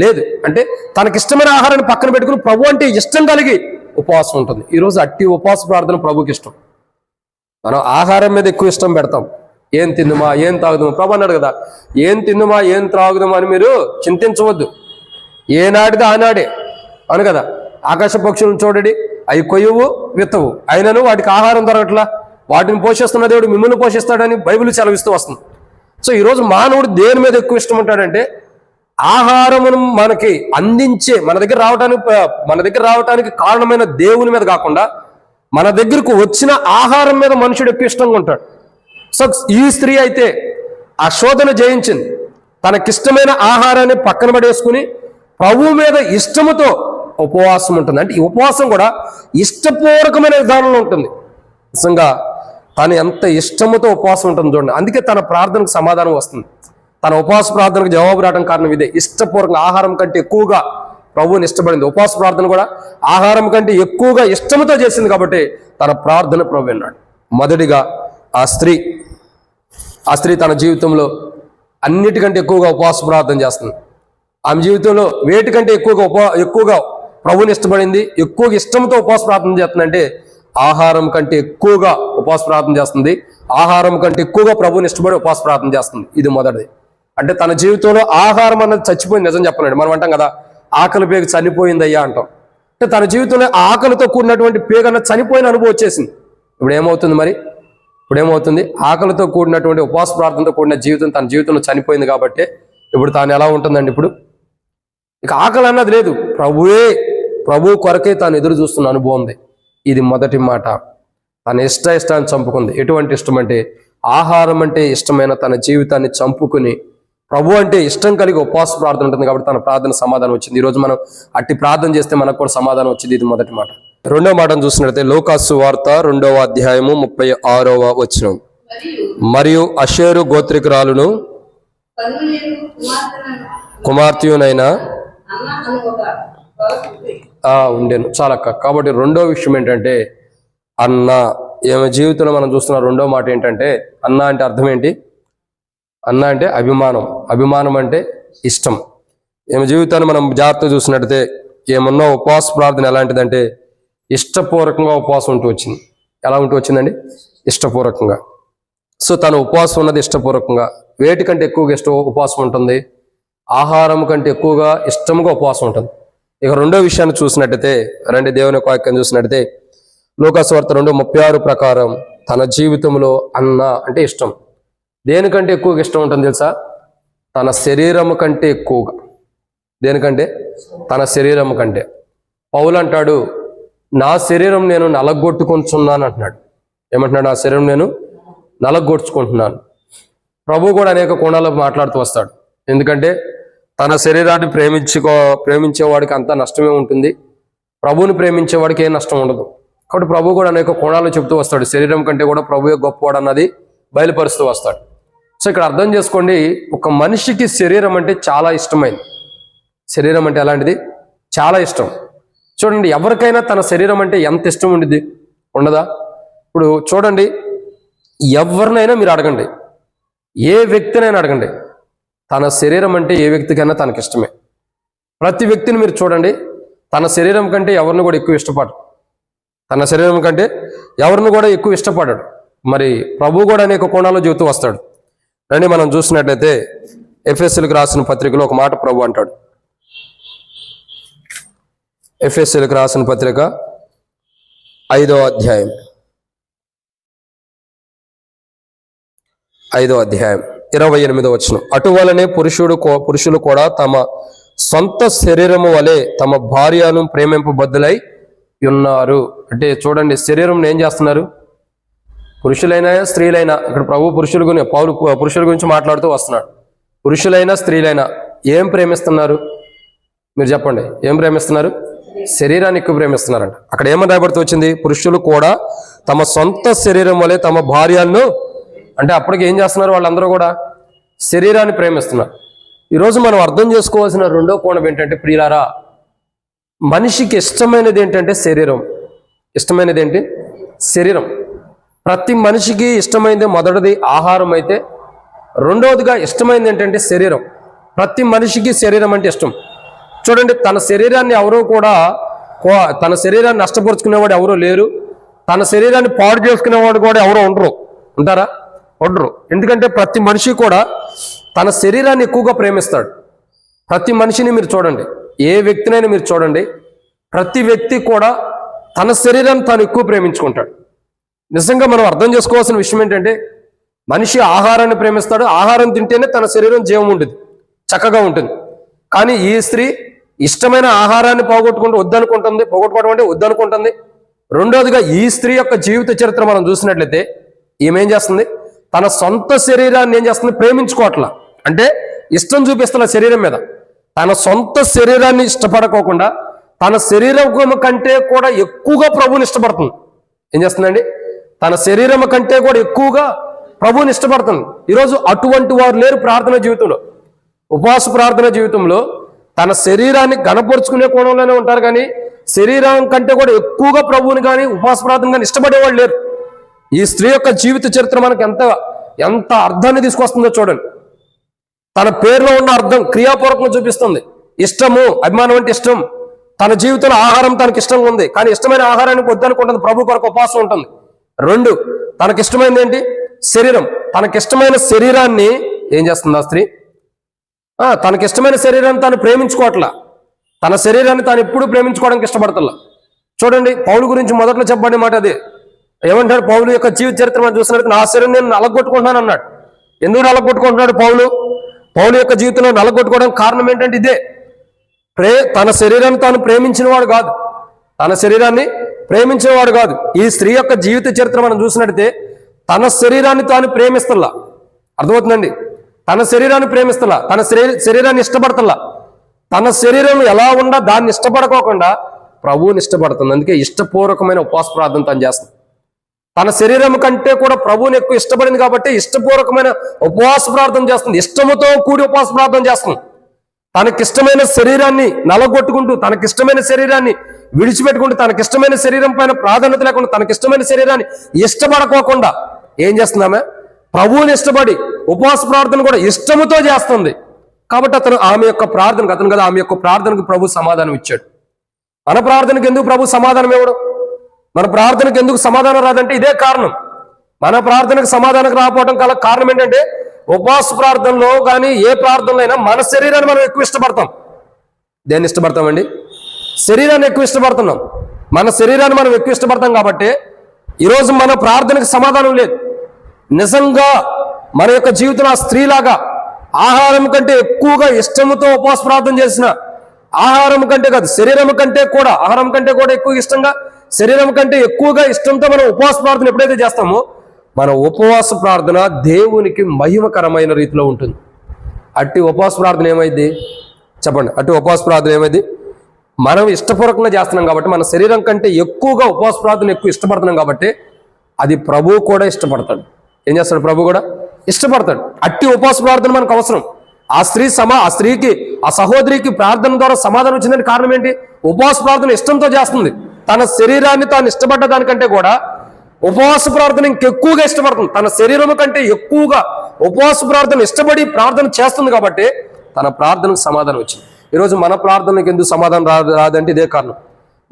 లేదు. అంటే తనకిష్టమైన ఆహారాన్ని పక్కన పెట్టుకుని ప్రభు అంటే ఇష్టం కలిగి ఉపవాసం ఉంటుంది. ఈరోజు అట్టి ఉపవాస ప్రార్థన ప్రభుకి ఇష్టం. మనం ఆహారం మీద ఎక్కువ ఇష్టం పెడతాం. ఏం తిందుమా, ఏం తాగుదామా? ప్రభు అన్నాడు కదా, ఏం తిందుమా, ఏం త్రాగుదామా అని మీరు చింతించవద్దు, ఏనాటిది ఆనాడే అను కదా. ఆకాశ పక్షులను చూడండి, అవి కొయ్యవు, విత్తవు, అయినను వాటికి ఆహారం దొరకట్లా. వాటిని పోషిస్తున్న దేవుడు మిమ్మల్ని పోషిస్తాడని బైబిల్ సెలవిస్తూ వస్తుంది. సో ఈరోజు మానవుడు దేని మీద ఎక్కువ ఇష్టం ఉంటాడంటే ఆహారమును మనకి అందించే, మన దగ్గర రావటానికి కారణమైన దేవుని మీద కాకుండా మన దగ్గరకు వచ్చిన ఆహారం మీద మనుషుడు ఎక్కువ ఇష్టంగా ఉంటాడు. సో ఈ స్త్రీ అయితే ఆ శోధన జయించింది. తనకిష్టమైన ఆహారాన్ని పక్కన పడేసుకుని ప్రభు మీద ఇష్టముతో ఉపవాసం ఉంటుంది. అంటే ఈ ఉపవాసం కూడా ఇష్టపూర్వకమైన విధానంలో ఉంటుంది. నిజంగా తను ఎంత ఇష్టముతో ఉపవాసం ఉంటుంది చూడండి. అందుకే తన ప్రార్థనకు సమాధానం వస్తుంది. తన ఉపవాస ప్రార్థనకు జవాబు రావడం కారణం ఇదే. ఇష్టపూర్వకంగా ఆహారం కంటే ఎక్కువగా ప్రభువుని ఇష్టపడింది. ఉపవాస ప్రార్థన కూడా ఆహారం కంటే ఎక్కువగా ఇష్టముతో చేసింది కాబట్టి తన ప్రార్థన ప్రభు విన్నాడు. మొదటిగా ఆ స్త్రీ తన జీవితంలో అన్నిటికంటే ఎక్కువగా ఉపవాస ప్రార్థన చేస్తుంది. ఆమె జీవితంలో వేటికంటే ఎక్కువగా ప్రభువుని ఇష్టపడింది, ఎక్కువగా ఇష్టంతో ఉపవాస ప్రార్థన చేస్తుందంటే ఆహారం కంటే ఎక్కువగా ఉపవాస ప్రార్థన చేస్తుంది. ఆహారం కంటే ఎక్కువగా ప్రభువుని ఇష్టపడి ఉపవాస ప్రార్థన చేస్తుంది. ఇది మొదటిది. అంటే తన జీవితంలో ఆహారం అన్నది చచ్చిపోయింది. నిజం చెప్పనండి, మనం అంటాం కదా ఆకలి పేగ చనిపోయింది అయ్యా అంటాం. అంటే తన జీవితంలో ఆకలితో కూడినటువంటి పేగ అన్నది చనిపోయిన అనుభవం వచ్చేసింది. ఇప్పుడు ఏమవుతుంది? ఆకలితో కూడినటువంటి ఉపవాస ప్రార్థనతో కూడిన జీవితం తన జీవితంలో చనిపోయింది కాబట్టి ఇప్పుడు తాను ఎలా ఉంటుందండి? ఇప్పుడు ఇక ఆకలి అన్నది లేదు. ప్రభు కొరకే తాను ఎదురు చూస్తున్న అనుభవం ఉంది. ఇది మొదటి మాట. తన ఇష్టాన్ని చంపుకుంది. ఎటువంటి ఇష్టం అంటే ఆహారం అంటే ఇష్టమైన తన జీవితాన్ని చంపుకుని ప్రభు అంటే ఇష్టం కలిగి ఉపవాస ప్రార్థన ఉంటుంది కాబట్టి తన ప్రార్థన సమాధానం వచ్చింది. ఈరోజు మనం అట్టి ప్రార్థన చేస్తే మనకు కూడా సమాధానం వచ్చింది. ఇది మొదటి మాట. రెండవ మాటను చూసినట్లయితే లూకాసు వార్త 2వ అధ్యాయము 36వ వచనం. మరియు అషేరు గోత్రికురాలును కుమార్తెయునైనా ఉండేను. చాలా కాబట్టి రెండో విషయం ఏంటంటే అన్న. ఈమె జీవితంలో మనం చూస్తున్న రెండో మాట ఏంటంటే అన్న అంటే అర్థం ఏంటి? అన్న అంటే అభిమానం. అభిమానం అంటే ఇష్టం. ఈమె జీవితాన్ని మనం జాగ్రత్తగా చూసినట్టయితే ఏమన్నా ఉపవాస ప్రార్థన ఎలాంటిదంటే ఇష్టపూర్వకంగా ఉపవాసం ఉంటూ వచ్చింది. ఎలా ఉంటూ వచ్చిందండి? ఇష్టపూర్వకంగా. సో తను ఉపవాసం ఉన్నది ఇష్టపూర్వకంగా. వేటి కంటే ఎక్కువగా ఉపవాసం ఉంటుంది? ఆహారం కంటే ఎక్కువగా ఇష్టంగా ఉపవాసం ఉంటుంది. ఇక రెండో విషయాన్ని చూసినట్టయితే, రండి దేవుని యొక్క వాక్యం చూసినట్టయితే లూకాసు వార్త 2:36 ప్రకారం తన జీవితంలో అన్న అంటే ఇష్టం. దేనికంటే ఎక్కువగా ఇష్టం ఉంటుంది తెలుసా? తన శరీరం కంటే ఎక్కువగా. దేనికంటే? తన శరీరం కంటే. పౌలు అంటాడు, నా శరీరం నేను నలగొట్టుకుంటున్నాను అంటున్నాడు. ఏమంటున్నాడు? నా శరీరం నేను నలగొట్టుకుంటున్నాను. ప్రభు కూడా అనేక కోణాల్లో మాట్లాడుతూ వస్తాడు. ఎందుకంటే తన శరీరాన్ని ప్రేమించేవాడికి అంత నష్టమే ఉంటుంది, ప్రభువుని ప్రేమించేవాడికి ఏం నష్టం ఉండదు. కాబట్టి ప్రభు కూడా అనేక కోణాలు చెప్తూ వస్తాడు. శరీరం కంటే కూడా ప్రభువే గొప్పవాడు అన్నది బయలుపరుస్తూ వస్తాడు. సో ఇక్కడ అర్థం చేసుకోండి, ఒక మనిషికి శరీరం అంటే చాలా ఇష్టమైంది. శరీరం అంటే ఎలాంటిది? చాలా ఇష్టం. చూడండి, ఎవరికైనా తన శరీరం అంటే ఎంత ఇష్టం ఉండిద్ది? ఉండదా? ఇప్పుడు చూడండి, ఎవరినైనా మీరు అడగండి, ఏ వ్యక్తినైనా అడగండి, తన శరీరం అంటే ఏ వ్యక్తికైనా తనకి ఇష్టమే. ప్రతి వ్యక్తిని మీరు చూడండి, తన శరీరం కంటే ఎవరిని కూడా ఎక్కువ ఇష్టపడరు. తన శరీరం కంటే ఎవరిని కూడా ఎక్కువ ఇష్టపడ్డాడు. మరి ప్రభు కూడా అనేక కోణాల్లో చెబుతూ వస్తాడు. రండి మనం చూసినట్లయితే ఎఫెసీయులకు రాసిన పత్రికలో ఒక మాట ప్రభు అంటాడు. ఎఫెసీయులకు రాసిన పత్రిక 5వ అధ్యాయం 28వ వచనం. అటువలనే పురుషులు కూడా తమ సొంత శరీరము వలె తమ భార్యను ప్రేమింపబద్దులై ఉన్నారు. అంటే చూడండి, శరీరం ఏం చేస్తున్నారు? పురుషులైనా స్త్రీలైనా, ఇక్కడ ప్రభు పురుషుల గురించి మాట్లాడుతూ వస్తున్నాడు. పురుషులైనా స్త్రీలైనా ఏం ప్రేమిస్తున్నారు? మీరు చెప్పండి, ఏం ప్రేమిస్తున్నారు? శరీరాన్ని ఎక్కువ ప్రేమిస్తున్నారంట. అక్కడ ఏమని రాయబడుతూ వచ్చింది? పురుషులు కూడా తమ సొంత శరీరం వలె తమ భార్యలను, అంటే అప్పటికి ఏం చేస్తున్నారు? వాళ్ళందరూ కూడా శరీరాన్ని ప్రేమిస్తున్నారు. ఈరోజు మనం అర్థం చేసుకోవాల్సిన రెండో కోణం ఏంటంటే, ప్రియులారా, మనిషికి ఇష్టమైనది ఏంటంటే శరీరం. ఇష్టమైనది ఏంటి? శరీరం. ప్రతి మనిషికి ఇష్టమైనది మొదటిది ఆహారం అయితే, రెండవదిగా ఇష్టమైనది ఏంటంటే శరీరం. ప్రతి మనిషికి శరీరం అంటే ఇష్టం. చూడండి, తన శరీరాన్ని ఎవరో కూడా, తన శరీరాన్ని నష్టపరుచుకునేవాడు ఎవరో లేరు, తన శరీరాన్ని పాడు చేసుకునేవాడు కూడా ఎవరో ఉండరు. ఉంటారా? ఉండరు. ఎందుకంటే ప్రతి మనిషి కూడా తన శరీరాన్ని ఎక్కువగా ప్రేమిస్తాడు. ప్రతి మనిషిని మీరు చూడండి, ఏ వ్యక్తినైనా మీరు చూడండి, ప్రతి వ్యక్తి కూడా తన శరీరాన్ని తాను ఎక్కువ ప్రేమించుకుంటాడు. నిజంగా మనం అర్థం చేసుకోవాల్సిన విషయం ఏంటంటే, మనిషి ఆహారాన్ని ప్రేమిస్తాడు. ఆహారం తింటేనే తన శరీరం జీవం ఉంటుంది, చక్కగా ఉంటుంది. కానీ ఈ స్త్రీ ఇష్టమైన ఆహారాన్ని పోగొట్టుకోవడం అంటే వద్దనుకుంటుంది. రెండోదిగా ఈ స్త్రీ యొక్క జీవిత చరిత్ర మనం చూసినట్లయితే, ఈమెం చేస్తుంది? తన సొంత శరీరాన్ని ఏం చేస్తుంది? ప్రేమించుకోవట్లా. అంటే ఇష్టం చూపిస్తున్న శరీరం మీద. తన సొంత శరీరాన్ని ఇష్టపడకోకుండా తన శరీరం కంటే కూడా ఎక్కువగా ప్రభువుని ఇష్టపడుతుంది. ఏం చేస్తుందండి? తన శరీరం కంటే కూడా ఎక్కువగా ప్రభువుని ఇష్టపడుతుంది. ఈరోజు అటువంటి వారు లేరు ప్రార్థన జీవితంలో. ఉపవాస ప్రార్థన జీవితంలో తన శరీరాన్ని గణపరుచుకునే కోణంలోనే ఉంటారు, కానీ శరీరం కంటే కూడా ఎక్కువగా ప్రభువుని కానీ ఉపవాస ప్రార్థన కానీ ఇష్టపడేవాళ్ళు లేరు. ఈ స్త్రీ యొక్క జీవిత చరిత్ర మనకు ఎంత అర్థాన్ని తీసుకొస్తుందో చూడండి. తన పేరులో ఉన్న అర్థం క్రియాపూర్వకంగా చూపిస్తుంది. ఇష్టము, అభిమానం అంటే ఇష్టం. తన జీవితంలో ఆహారం తనకి ఇష్టంగా ఉంది, కానీ ఇష్టమైన ఆహారానికి వద్దనుకుంటుంది, ప్రభు కొరకు ఉపవాసం ఉంటుంది. 2, తనకిష్టమైనది ఏంటి? శరీరం. తనకిష్టమైన శరీరాన్ని ఏం చేస్తుంది ఆ స్త్రీ? తనకిష్టమైన శరీరాన్ని తాను ప్రేమించుకోవట్లా. తన శరీరాన్ని తాను ఎప్పుడు ప్రేమించుకోవడానికి ఇష్టపడతల్లా. చూడండి, పౌలు గురించి మొదట్లో చెప్పబడే మాట అదే. ఏమంటాడు? పౌలు యొక్క జీవిత చరిత్ర మనం చూసినట్టు, నా శరీరం నేను నలగొట్టుకుంటున్నాను అన్నాడు. ఎందుకు నలగొట్టుకుంటున్నాడు పౌలు యొక్క జీవితంలో నలగొట్టుకోవడానికి కారణం ఏంటంటే ఇదే. తన శరీరాన్ని తాను ప్రేమించినవాడు కాదు. తన శరీరాన్ని ప్రేమించేవాడు కాదు. ఈ స్త్రీ యొక్క జీవిత చరిత్ర మనం చూసినట్టయితే, తన శరీరాన్ని తాను ప్రేమిస్తల్లా. అర్థమవుతుందండి? తన శరీరాన్ని ప్రేమిస్తల్లా, తన శరీరాన్ని ఇష్టపడతల్లా. తన శరీరం ఎలా ఉండా దాన్ని ఇష్టపడకోకుండా ప్రభువుని ఇష్టపడుతుంది. అందుకే ఇష్టపూర్వకమైన ఉపవాస ప్రార్థన తను చేస్తుంది. తన శరీరం కంటే కూడా ప్రభువుని ఎక్కువ ఇష్టపడింది కాబట్టి ఇష్టపూర్వకమైన ఉపవాస ప్రార్థన చేస్తుంది. ఇష్టముతో కూడి ఉపవాస ప్రార్థన చేస్తుంది. తనకిష్టమైన శరీరాన్ని నలగొట్టుకుంటూ, తనకిష్టమైన శరీరాన్ని విడిచిపెట్టుకుంటూ, తనకిష్టమైన శరీరం పైన ప్రాధాన్యత లేకుండా, తనకిష్టమైన శరీరాన్ని ఇష్టపడకోకుండా ఏం చేస్తుందామె? ప్రభువుని ఇష్టపడి ఉపవాస ప్రార్థన కూడా ఇష్టముతో చేస్తుంది. కాబట్టి ఆమె యొక్క ప్రార్థనకు ప్రభు సమాధానం ఇచ్చాడు. మన ప్రార్థనకు ఎందుకు ప్రభు సమాధానం ఇవ్వడు? మన ప్రార్థనకు ఎందుకు సమాధానం రాదంటే ఇదే కారణం. మన ప్రార్థనకు సమాధానం రాకపోవడం గల కారణం ఏంటంటే ఉపవాస ప్రార్థనలో కానీ ఏ ప్రార్థనలో అయినా మన శరీరాన్ని మనం ఎక్కువ ఇష్టపడతాం. దేన్ని ఇష్టపడతామండి? శరీరాన్ని ఎక్కువ ఇష్టపడుతున్నాం. మన శరీరాన్ని మనం ఎక్కువ ఇష్టపడతాం కాబట్టి ఈరోజు మన ప్రార్థనకు సమాధానం లేదు. నిజంగా మన యొక్క జీవితం ఆ స్త్రీలాగా ఆహారం కంటే ఎక్కువగా ఇష్టంతో ఉపవాస ప్రార్థన చేసిన, ఆహారం కంటే కాదు శరీరం కంటే కూడా, ఆహారం కంటే కూడా ఎక్కువ ఇష్టంగా, శరీరం కంటే ఎక్కువగా ఇష్టంతో మనం ఉపవాస ప్రార్థన ఎప్పుడైతే చేస్తామో మన ఉపవాస ప్రార్థన దేవునికి మహిమకరమైన రీతిలో ఉంటుంది. అట్టి ఉపవాస ప్రార్థన ఏమైంది చెప్పండి? అట్టి ఉపవాస ప్రార్థన ఏమైంది? మనం ఇష్టపూర్వకంగా చేస్తున్నాం కాబట్టి, మన శరీరం కంటే ఎక్కువగా ఉపవాస ప్రార్థన ఎక్కువ ఇష్టపడుతున్నాం కాబట్టి అది ప్రభువు కూడా ఇష్టపడతాడు. ఏం చేస్తాడు? ప్రభు కూడా ఇష్టపడతాడు. అట్టి ఉపవాస ప్రార్థన మనకు అవసరం. ఆ స్త్రీకి, ఆ సహోదరికి ప్రార్థన ద్వారా సమాధానం వచ్చిందని కారణం ఏంటి? ఉపవాస ప్రార్థన ఇష్టంతో చేస్తుంది. తన శరీరాన్ని తాను ఇష్టపడ్డ దానికంటే కూడా ఉపవాస ప్రార్థన ఇంకెక్కువగా ఇష్టపడుతుంది. తన శరీరం కంటే ఎక్కువగా ఉపవాస ప్రార్థన ఇష్టపడి ప్రార్థన చేస్తుంది కాబట్టి తన ప్రార్థనకు సమాధానం వచ్చింది. ఈరోజు మన ప్రార్థనకు ఎందుకు సమాధానం రాదంటే ఇదే కారణం.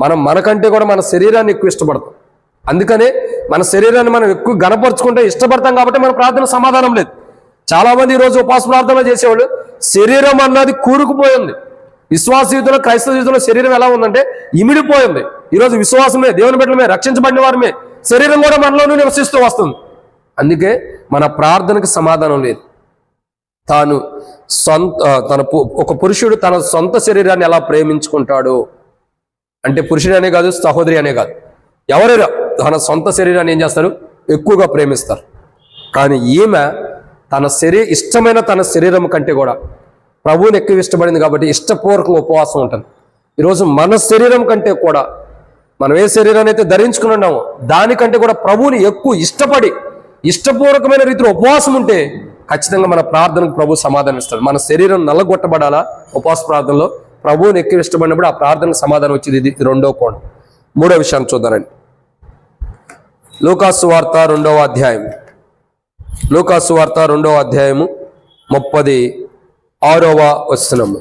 మనం మనకంటే కూడా మన శరీరాన్ని ఎక్కువ ఇష్టపడతాం. అందుకనే మన శరీరాన్ని మనం ఎక్కువ గణపరుచుకుంటే ఇష్టపడతాం కాబట్టి మన ప్రార్థన సమాధానం లేదు. చాలా మంది ఈరోజు ఉపవాస ప్రార్థన చేసేవాళ్ళు శరీరం అన్నది కూరుకుపోయింది. విశ్వాస జీవితంలో, క్రైస్తవ జీవితంలో శరీరం ఎలా ఉందంటే ఇమిడిపోయింది. ఈరోజు విశ్వాసమే, దేవుని బిడ్డలమే, రక్షించబడిన వారమే శరీరం కూడా మనలోనూ నివసిస్తూ వస్తుంది. అందుకే మన ప్రార్థనకు సమాధానం లేదు. ఒక పురుషుడు తన సొంత శరీరాన్ని ఎలా ప్రేమించుకుంటాడు అంటే, పురుషుడు అనే కాదు, సహోదరి అనే కాదు, ఎవరైనా తన సొంత శరీరాన్ని ఏం చేస్తారు? ఎక్కువగా ప్రేమిస్తారు. కానీ ఈమె ఇష్టమైన తన శరీరం కంటే కూడా ప్రభువుని ఎక్కువ ఇష్టపడింది కాబట్టి ఇష్టపూర్వకంగా ఉపవాసం ఉంటుంది. ఈరోజు మన శరీరం కంటే కూడా మనం ఏ శరీరాన్ని అయితే ధరించుకుని ఉన్నామో దానికంటే కూడా ప్రభువుని ఎక్కువ ఇష్టపడి ఇష్టపూర్వకమైన రీతిలో ఉపవాసం ఉంటే ఖచ్చితంగా మన ప్రార్థనకు ప్రభు సమాధానం ఇస్తాడు. మన శరీరం నల్లగొట్టబడాలా ఉపవాస ప్రార్థనలో? ప్రభువుని ఎక్కువ ఇష్టపడినప్పుడు ఆ ప్రార్థనకు సమాధానం వచ్చేది. ఇది రెండో కోణం. మూడో విషయాన్ని చూద్దానండి. లూకాసు వార్త 2వ అధ్యాయం, లూకాసు వార్త 2వ అధ్యాయము 36వ వచనము.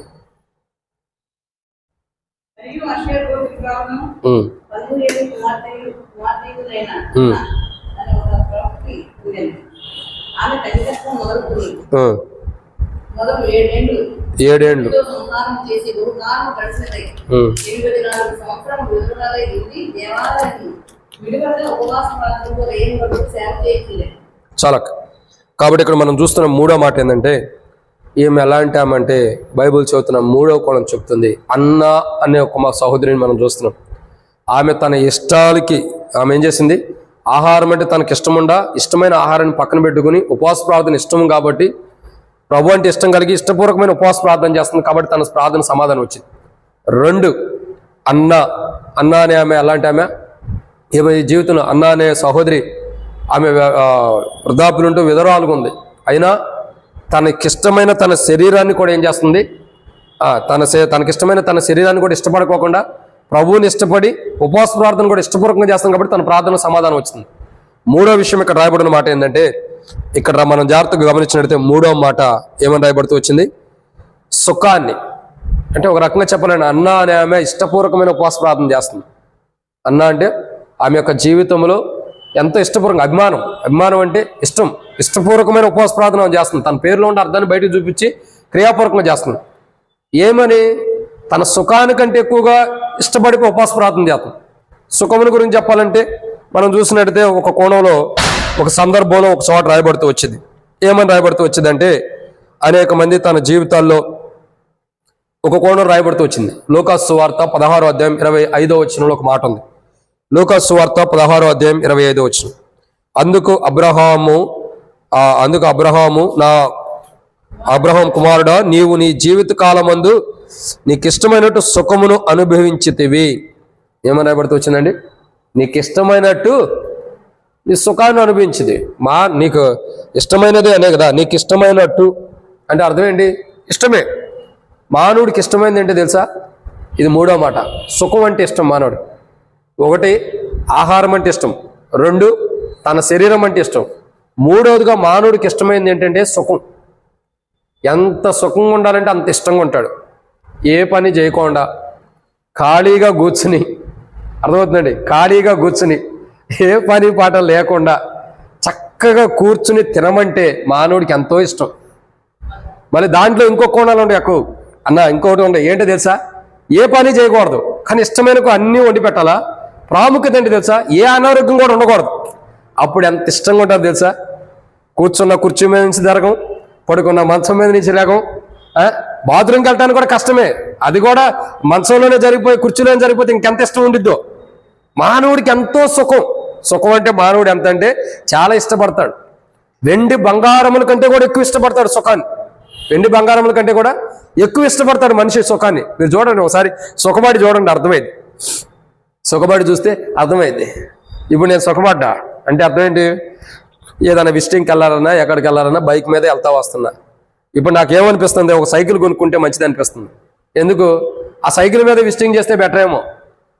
ఏడేండ్లు చాలా. కాబట్టి ఇక్కడ మనం చూస్తున్న మూడో మాట ఏంటంటే, ఈమె ఎలాంటి ఆమె అంటే బైబిల్ చదువుతున్న మూడో కోణం చెప్తుంది. అన్న అనే ఒక సహోదరిని మనం చూస్తున్నాం. ఆమె తన ఇష్టాలకి ఆమె ఏం చేసింది? ఆహారం అంటే తనకి ఇష్టమైన ఆహారాన్ని పక్కన పెట్టుకుని ఉపవాస ప్రార్థన ఇష్టం కాబట్టి, ప్రభు అంటే ఇష్టం కలిగి ఇష్టపూర్వకమైన ఉపవాస ప్రార్థన చేస్తుంది కాబట్టి తన ప్రార్థన సమాధానం వచ్చింది. 2 అన్న అనే ఆమె ఎలాంటి ఆమె? ఈమె జీవితంలో అన్న అనే సహోదరి ఆమె వృద్ధాప్యులుంటూ విధవరాలుగా ఉంది. అయినా తనకిష్టమైన తన శరీరాన్ని కూడా ఏం చేస్తుంది? తనకిష్టమైన తన శరీరాన్ని కూడా ఇష్టపడుకోకుండా ప్రభువుని ఇష్టపడి ఉపవాస ప్రార్థన కూడా ఇష్టపూర్వకంగా చేస్తాం కాబట్టి తన ప్రార్థన సమాధానం వచ్చింది. మూడో విషయం ఇక్కడ రాయబడిన మాట ఏంటంటే, ఇక్కడ మనం జాగ్రత్తగా గమనించినట్లయితే మూడో మాట ఏమని రాయబడుతూ వచ్చింది? సుఖాన్ని. అంటే ఒక రకంగా చెప్పాలంటే అన్న అనే ఆమె ఇష్టపూర్వకమైన ఉపవాస ప్రార్థన చేస్తుంది. అన్న అంటే ఆమె యొక్క జీవితంలో ఎంతో ఇష్టపూర్వకంగా, అభిమానం అంటే ఇష్టపూర్వకమైన ఉపవాస ప్రార్థన చేస్తుంది. తన పేరులో ఉండే అర్థాన్ని బయటకు చూపించి క్రియాపూర్వకంగా చేస్తుంది. ఏమని? తన సుఖానికంటే ఎక్కువగా ఇష్టపడి ఉపవాస ప్రార్థన చేస్తుంది. సుఖముని గురించి చెప్పాలంటే మనం చూసినట్టయితే ఒక కోణంలో, ఒక సందర్భంలో ఒక చోట రాయబడుతూ వచ్చింది. ఏమని రాయబడుతూ వచ్చిందంటే, అనేక మంది తన జీవితాల్లో ఒక కోణం రాయబడుతూ వచ్చింది. లూకాసు వార్త 16వ అధ్యాయం 25వ వచనంలో ఒక మాట ఉంది. లూకాసు వార్త 16వ అధ్యాయం 25వ వచనం. అందుకు అబ్రహాము కుమారుడా, నీవు నీ జీవిత కాలమందు నీకు ఇష్టమైనట్టు సుఖమును అనుభవించితివి. ఏమని రాయబడుతూ వచ్చిందండి? నీకు ఇష్టమైనట్టు నీ సుఖాన్ని అనుభవించింది. నీకు ఇష్టమైనదే అనే కదా. నీకు ఇష్టమైనట్టు అంటే అర్థం ఏంటి? ఇష్టమే. మానవుడికి ఇష్టమైనది ఏంటో తెలుసా? ఇది మూడో మాట. సుఖం అంటే ఇష్టం మానవుడు. 1 ఆహారం అంటే ఇష్టం, 2 తన శరీరం అంటే ఇష్టం, 3వదిగా మానవుడికి ఇష్టమైనది ఏంటంటే సుఖం. ఎంత సుఖంగా ఉండాలంటే అంత ఇష్టంగా ఉంటాడు. ఏ పని చేయకుండా ఖాళీగా కూర్చుని, అర్థమవుతుందండి, ఖాళీగా కూర్చుని ఏ పని పాట లేకుండా చక్కగా కూర్చుని తినమంటే మానవుడికి ఎంతో ఇష్టం. మళ్ళీ దాంట్లో ఇంకో కోణాలు ఉండే ఎక్కువ అన్న, ఇంకొకటి ఉండే ఏంటో తెలుసా, ఏ పని చేయకూడదు కానీ ఇష్టమైన అన్నీ వండి పెట్టాలా. ప్రాముఖ్యత ఏంటి తెలుసా, ఏ అనారోగ్యం కూడా ఉండకూడదు. అప్పుడు ఎంత ఇష్టంగా ఉంటుంది తెలుసా, కూర్చున్న కుర్చీ మీద నుంచి జరగం, పడుకున్న మంచం మీద నుంచి లేగం, బాత్రూమ్కి వెళ్ళటానికి కూడా కష్టమే, అది కూడా మంచంలోనే జరిగిపోయి కుర్చీలోనే జరిగిపోతే ఇంకెంత ఇష్టం ఉండిద్దో. మానవుడికి ఎంతో సుఖం. సుఖం అంటే మానవుడు ఎంత అంటే చాలా ఇష్టపడతాడు. వెండి బంగారముల కంటే కూడా ఎక్కువ ఇష్టపడతాడు సుఖాన్ని. వెండి బంగారముల కంటే కూడా ఎక్కువ ఇష్టపడతాడు మనిషి సుఖాన్ని. మీరు చూడండి ఒకసారి సుఖపడి చూడండి, అర్థమైంది. సుఖపడి చూస్తే అర్థమైంది. ఇప్పుడు నేను సుఖపడ్డా అంటే అర్థం ఏంటి, ఏదైనా విజిటింగ్కి వెళ్ళాలన్నా ఎక్కడికి వెళ్ళాలన్నా బైక్ మీద వెళ్తా వస్తున్నా. ఇప్పుడు నాకేమనిపిస్తుంది, ఒక సైకిల్ కొనుక్కుంటే మంచిది అనిపిస్తుంది. ఎందుకు, ఆ సైకిల్ మీద విజిటింగ్ చేస్తే బెటర్ ఏమో.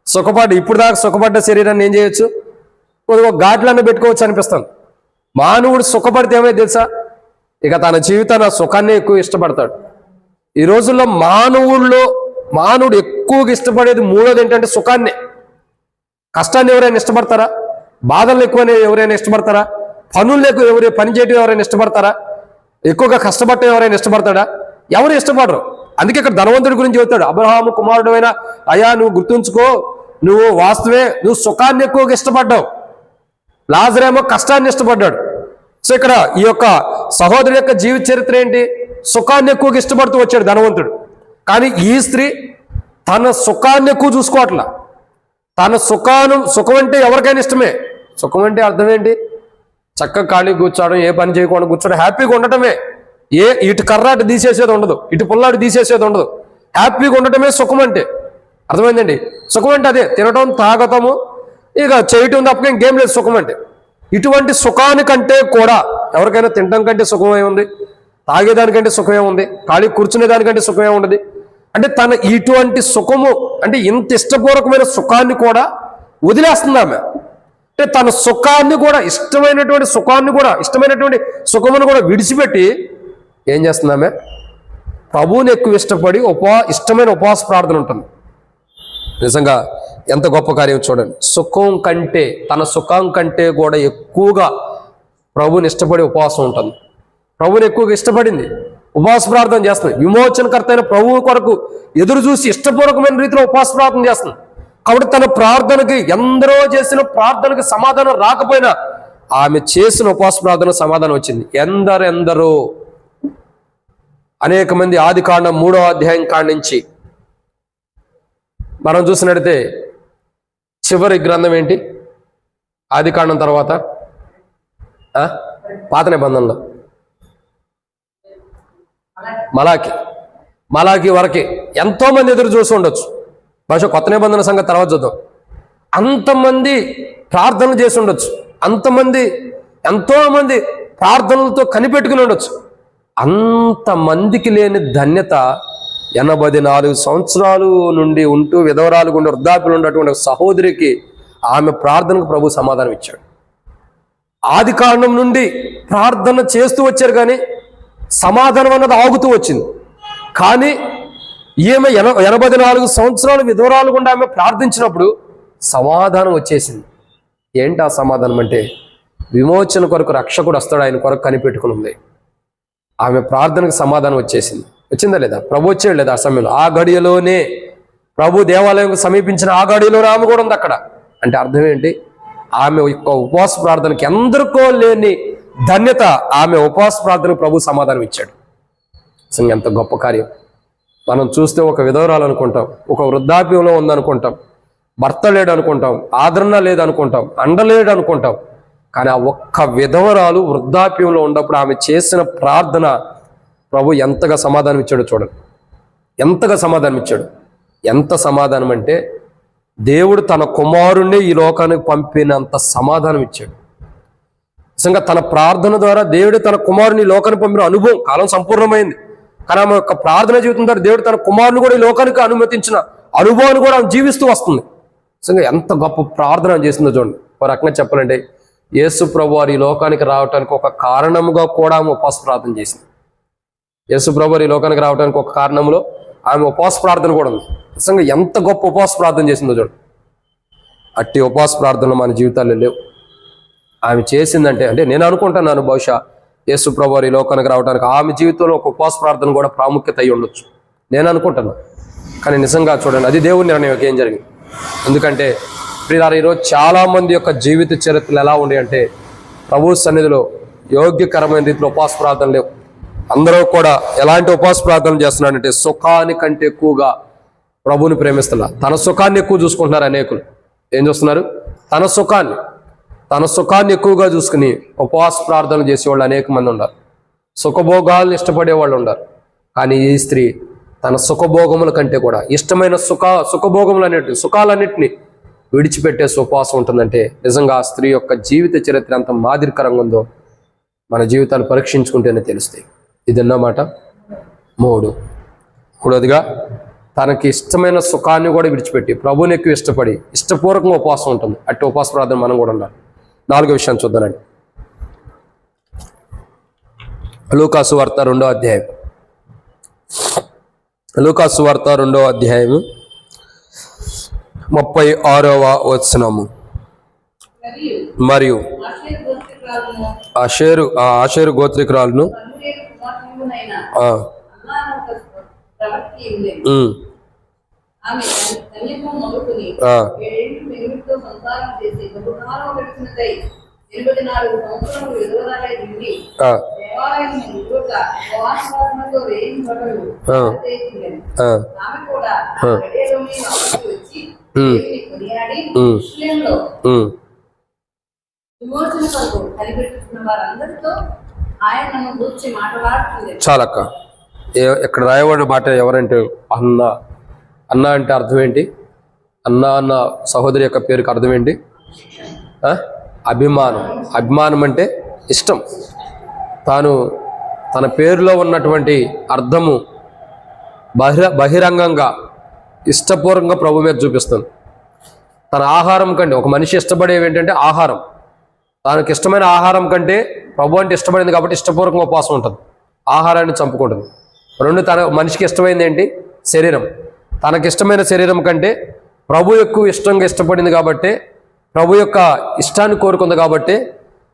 సుఖపడ్డ ఇప్పుడు దాకా సుఖపడ్డ శరీరాన్ని ఏం చేయొచ్చు, కొద్దిగా ఘాట్లన్నీ పెట్టుకోవచ్చు అనిపిస్తుంది. మానవుడు సుఖపడితే ఏమైతే తెలుసా, ఇక తన జీవితాన్ని ఆ సుఖాన్ని ఎక్కువ ఇష్టపడతాడు. ఈ రోజుల్లో మానవుడు ఎక్కువగా ఇష్టపడేది మూడోది ఏంటంటే సుఖాన్ని. కష్టాన్ని ఎవరైనా ఇష్టపడతారా? బాధలు ఎక్కువ ఎవరైనా ఇష్టపడతారా? పనులు ఎక్కువ పని చేయడం ఎవరైనా ఇష్టపడతారా? ఎక్కువగా కష్టపడటం ఎవరైనా ఇష్టపడతాడా? ఎవరు ఇష్టపడరు. అందుకే ఇక్కడ ధనవంతుడి గురించి చెబుతాడు, అబ్రహాము కుమారుడు అయినా అయ్యా నువ్వు గుర్తుంచుకో, నువ్వు వాస్తవే నువ్వు సుఖాన్ని ఎక్కువగా ఇష్టపడ్డావు, లాజరేమో కష్టాన్ని ఇష్టపడ్డాడు. సో ఇక్కడ ఈ యొక్క సహోదరు యొక్క జీవిత చరిత్ర ఏంటి, సుఖాన్ని ఎక్కువగా ఇష్టపడుతూ వచ్చాడు ధనవంతుడు. కానీ ఈ స్త్రీ తన సుఖాన్ని ఎక్కువ చూసుకోవట్లా. తన సుఖం అంటే ఎవరికైనా ఇష్టమే. సుఖం అంటే అర్థం ఏంటి, చక్కగా ఖాళీ కూర్చోవడం, ఏ పని చేయకుండా కూర్చోవడం, హ్యాపీగా ఉండటమే. ఇటు కర్రాటి తీసేసేది ఉండదు, ఇటు పుల్లాటి తీసేసేది ఉండదు, హ్యాపీగా ఉండటమే సుఖం అంటే. అర్థమైందండి. సుఖం అంటే అదే, తినటం తాగటము ఇక చేయటం తప్పక ఇంకేం లేదు సుఖం అంటే. ఇటువంటి సుఖానికంటే కూడా ఎవరికైనా తినడం కంటే సుఖమే ఉంది, తాగేదానికంటే సుఖమే ఉంది, ఖాళీ కూర్చునేదానికంటే సుఖమే ఉండదు. అంటే తన ఇటువంటి సుఖము అంటే ఇంత ఇష్టపూర్వకమైన సుఖాన్ని కూడా వదిలేస్తుంది ఆమె. అంటే తన సుఖాన్ని కూడా ఇష్టమైనటువంటి సుఖమును కూడా విడిచిపెట్టి ఏం చేస్తుంది ఆమె, ప్రభువుని ఎక్కువ ఇష్టపడి ఇష్టమైన ఉపవాస ప్రార్థన ఉంటుంది. నిజంగా ఎంత గొప్ప కార్యం చూడండి. తన సుఖం కంటే కూడా ఎక్కువగా ప్రభువుని ఇష్టపడి ఉపవాసం ఉంటుంది. ప్రభువుని ఎక్కువగా ఇష్టపడింది, ఉపవాస ప్రార్థన చేస్తుంది. విమోచనకర్త అయిన ప్రభువు కొరకు ఎదురు చూసి ఇష్టపూర్వకమైన రీతిలో ఉపవాస ప్రార్థన చేస్తుంది. కాబట్టి తన ప్రార్థనకి, ఎందరో చేసిన ప్రార్థనకి సమాధానం రాకపోయినా ఆమె చేసిన ఉపవాస ప్రార్థన సమాధానం వచ్చింది. ఎందరో అనేక మంది ఆదికాండం 3వ అధ్యాయం కాడి నుంచి మనం చూసినట్టయితే చివరి గ్రంథం ఏంటి, ఆదికాండం తర్వాత పాత నిబంధనలో మలాకి వరకే ఎంతో మంది ఎదురు చూసి ఉండొచ్చు. బహుశా కొత్త నిబంధన సంగతి తర్వాత చూద్దాం. అంతమంది ప్రార్థనలు చేసి ఉండొచ్చు, ఎంతోమంది ప్రార్థనలతో కనిపెట్టుకుని ఉండొచ్చు. అంతమందికి లేని ధన్యత 84 సంవత్సరాలు నుండి ఉంటూ విధవరాలు గుండా వృద్ధాప్యులు ఉన్నటువంటి సహోదరికి ఆమె ప్రార్థనకు ప్రభు సమాధానం ఇచ్చాడు. ఆది కాండం నుండి ప్రార్థన చేస్తూ వచ్చారు కానీ సమాధానం అన్నది ఆగుతూ వచ్చింది. కానీ ఈమె 84 సంవత్సరాలు విధవరాలు గుండా ఆమె ప్రార్థించినప్పుడు సమాధానం వచ్చేసింది. ఏంటి ఆ సమాధానం అంటే, విమోచన కొరకు రక్షకుడు వస్తాడు, ఆయన కొరకు కనిపెట్టుకుని ఉంది. ఆమె ప్రార్థనకు సమాధానం వచ్చిందా లేదా? ప్రభు వచ్చాడు లేదా? ఆ సమయంలో ఆ గడియలోనే ప్రభు దేవాలయం సమీపించిన ఆ గడియలోనే ఆమె కూడా ఉంది అక్కడ. అంటే అర్థం ఏంటి, ఆమె యొక్క ఉపవాస ప్రార్థనకి ఎందరికో లేని ధన్యత ఆమె ఉపవాస ప్రార్థనకు ప్రభు సమాధానం ఇచ్చాడు. అసలు ఎంత గొప్ప కార్యం. మనం చూస్తే ఒక విధవరాలు అనుకుంటాం, ఒక వృద్ధాప్యంలో ఉందనుకుంటాం, భర్త లేడు అనుకుంటాం, ఆదరణ లేదనుకుంటాం, అండలేడు అనుకుంటాం. కానీ ఆ ఒక్క విధవరాలు వృద్ధాప్యంలో ఉన్నప్పుడు ఆమె చేసిన ప్రార్థన ప్రభు ఎంతగా సమాధానం ఇచ్చాడో చూడండి. ఎంతగా సమాధానం ఇచ్చాడు. ఎంత సమాధానం అంటే దేవుడు తన కుమారుణ్ణి ఈ లోకానికి పంపినంత సమాధానం ఇచ్చాడు. నిజంగా తన ప్రార్థన ద్వారా దేవుడు తన కుమారుని ఈ లోకానికి పంపిన అనుభవం కాలం సంపూర్ణమైంది. కానీ ఆమె యొక్క ప్రార్థన జీవితం ద్వారా దేవుడు తన కుమారుని కూడా ఈ లోకానికి అనుమతించిన అనుభవాన్ని కూడా ఆమె జీవిస్తూ వస్తుంది. నిజంగా ఎంత గొప్ప ప్రార్థన చేసిందో చూడండి. ఒక రకంగా చెప్పాలంటే యేసు ప్రభు వారు ఈ లోకానికి రావడానికి ఒక కారణముగా కూడా ఆమె ఉపవాస ప్రార్థన చేసింది. యేసు ప్రభు వారు ఈ లోకానికి రావడానికి ఒక కారణంలో ఆమె ఉపవాస ప్రార్థన కూడా ఉంది. నిజంగా ఎంత గొప్ప ఉపవాస ప్రార్థన చేసిందో చూడండి. అట్టి ఉపవాస ప్రార్థనలు మన జీవితాల్లో లేవు. ఆమె చేసిందంటే, అంటే నేను అనుకుంటున్నాను బహుశా యేసు ప్రభువారు ఈ లోకానికి రావడానికి ఆమె జీవితంలో ఒక ఉపవాస ప్రార్థన కూడా ప్రాముఖ్యత అయి ఉండొచ్చు, నేను అనుకుంటున్నాను. కానీ నిజంగా చూడండి, అది దేవుని నిర్ణయం, ఏం జరిగింది. ఎందుకంటే ప్రియులారా, ఈరోజు చాలామంది యొక్క జీవిత చరిత్రలు ఎలా ఉండే అంటే, ప్రభు సన్నిధిలో యోగ్యకరమైన రీతిలో ఉపవాస ప్రార్థన లేవు. అందరూ కూడా ఎలాంటి ఉపవాస ప్రార్థన చేస్తున్నారంటే, సుఖానికంటే ఎక్కువగా ప్రభువుని ప్రేమిస్తున్నారు. తన సుఖాన్ని ఎక్కువ చూసుకుంటున్నారు. అనేకులు ఏం చూస్తున్నారు? తన సుఖాన్ని ఎక్కువగా చూసుకుని ఉపవాస ప్రార్థనలు చేసేవాళ్ళు అనేక మంది ఉన్నారు. సుఖభోగాలను ఇష్టపడే వాళ్ళు ఉన్నారు. కానీ ఈ స్త్రీ తన సుఖభోగముల కంటే కూడా ఇష్టమైన సుఖాలన్నింటినీ విడిచిపెట్టేసి ఉపవాసం ఉంటుందంటే, నిజంగా ఆ స్త్రీ యొక్క జీవిత చరిత్ర ఎంత మాదిరికరంగా ఉందో మన జీవితాలు పరీక్షించుకుంటేనే తెలుస్తాయి. ఇది అన్నమాట. మూడవదిగా, తనకి ఇష్టమైన సుఖాన్ని కూడా విడిచిపెట్టి ప్రభువుని ఎక్కువ ఇష్టపడి ఇష్టపూర్వకంగా ఉపవాసం ఉంటుంది. అట్టి ఉపవాస ప్రార్థన మనం కూడా ఉండాలి. 4వ విషయాన్ని చూద్దానండి. లూకాసు వార్త 2వ అధ్యాయం. లూకాసు వార్త 2వ అధ్యాయము 36వ వచనము. మరియు ఆషేరు గోత్రికురాలను చాలక్క. ఇక్కడ రాయబడిన మాట ఎవరంటే అన్న అంటే అర్థం ఏంటి? అన్న సహోదరి యొక్క పేరుకి అర్థం ఏంటి? అభిమానం అంటే ఇష్టం. తన పేరులో ఉన్నటువంటి అర్థము బహిరంగంగా ఇష్టపూర్వకంగా ప్రభు మీద చూపిస్తుంది. తన ఆహారం కంటే, ఒక మనిషి ఇష్టపడేవి ఏంటంటే ఆహారం. తనకి ఇష్టమైన ఆహారం కంటే ప్రభు అంటే ఇష్టపడింది కాబట్టి ఇష్టపూర్వకంగా ఉపవాసం ఉంటుంది, ఆహారాన్ని చంపుకుంటుంది. 2, తన మనిషికి ఇష్టమైంది ఏంటి? శరీరం. తనకిష్టమైన శరీరం కంటే ప్రభు ఎక్కువ ఇష్టపడింది కాబట్టి, ప్రభు యొక్క ఇష్టాన్ని కోరుకుంది కాబట్టి,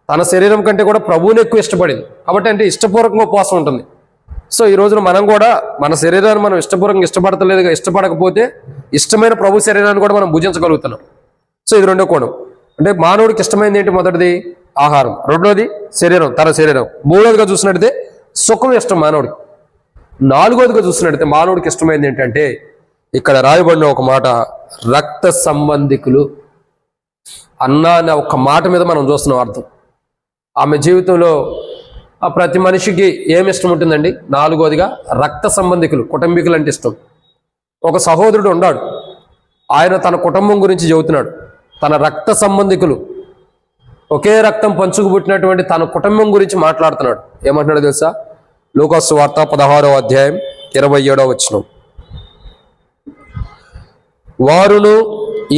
తన శరీరం కంటే కూడా ప్రభువుని ఎక్కువ ఇష్టపడింది కాబట్టి అంటే ఇష్టపూర్వకంగా ఉపవాసం ఉంటుంది. సో ఈ రోజున మనం కూడా మన శరీరాన్ని మనం ఇష్టపూర్వకంగా ఇష్టపడకపోతే ఇష్టమైన ప్రభు శరీరాన్ని కూడా మనం భుజించగలుగుతున్నాం. సో ఇది 2వ కోణం. అంటే మానవుడికి ఇష్టమైంది ఏంటి? మొదటిది ఆహారం, 2వది శరీరం, తన శరీరం. 3వదిగా చూసినట్టయితే సుఖం ఇష్టం మానవుడికి. 4వదిగా చూసినట్టయితే మానవుడికి ఇష్టమైంది ఏంటంటే, ఇక్కడ రాయబడిన ఒక మాట, రక్త సంబంధికులు. అన్న అనే ఒక మాట మీద మనం చూస్తున్నాం అర్థం. ఆమె జీవితంలో ప్రతి మనిషికి ఏమి ఇష్టం ఉంటుందండి? 4వదిగా రక్త సంబంధికులు, కుటుంబీకులు అంటే ఇష్టం. ఒక సహోదరుడు ఉన్నాడు, ఆయన తన కుటుంబం గురించి చెబుతున్నాడు. తన రక్త సంబంధికులు, ఒకే రక్తం పంచుకు పుట్టినటువంటి తన కుటుంబం గురించి మాట్లాడుతున్నాడు. ఏమంటున్నాడు తెలుసా? లూకాసు వార్త 16వ అధ్యాయం 27వ వచనం. వారును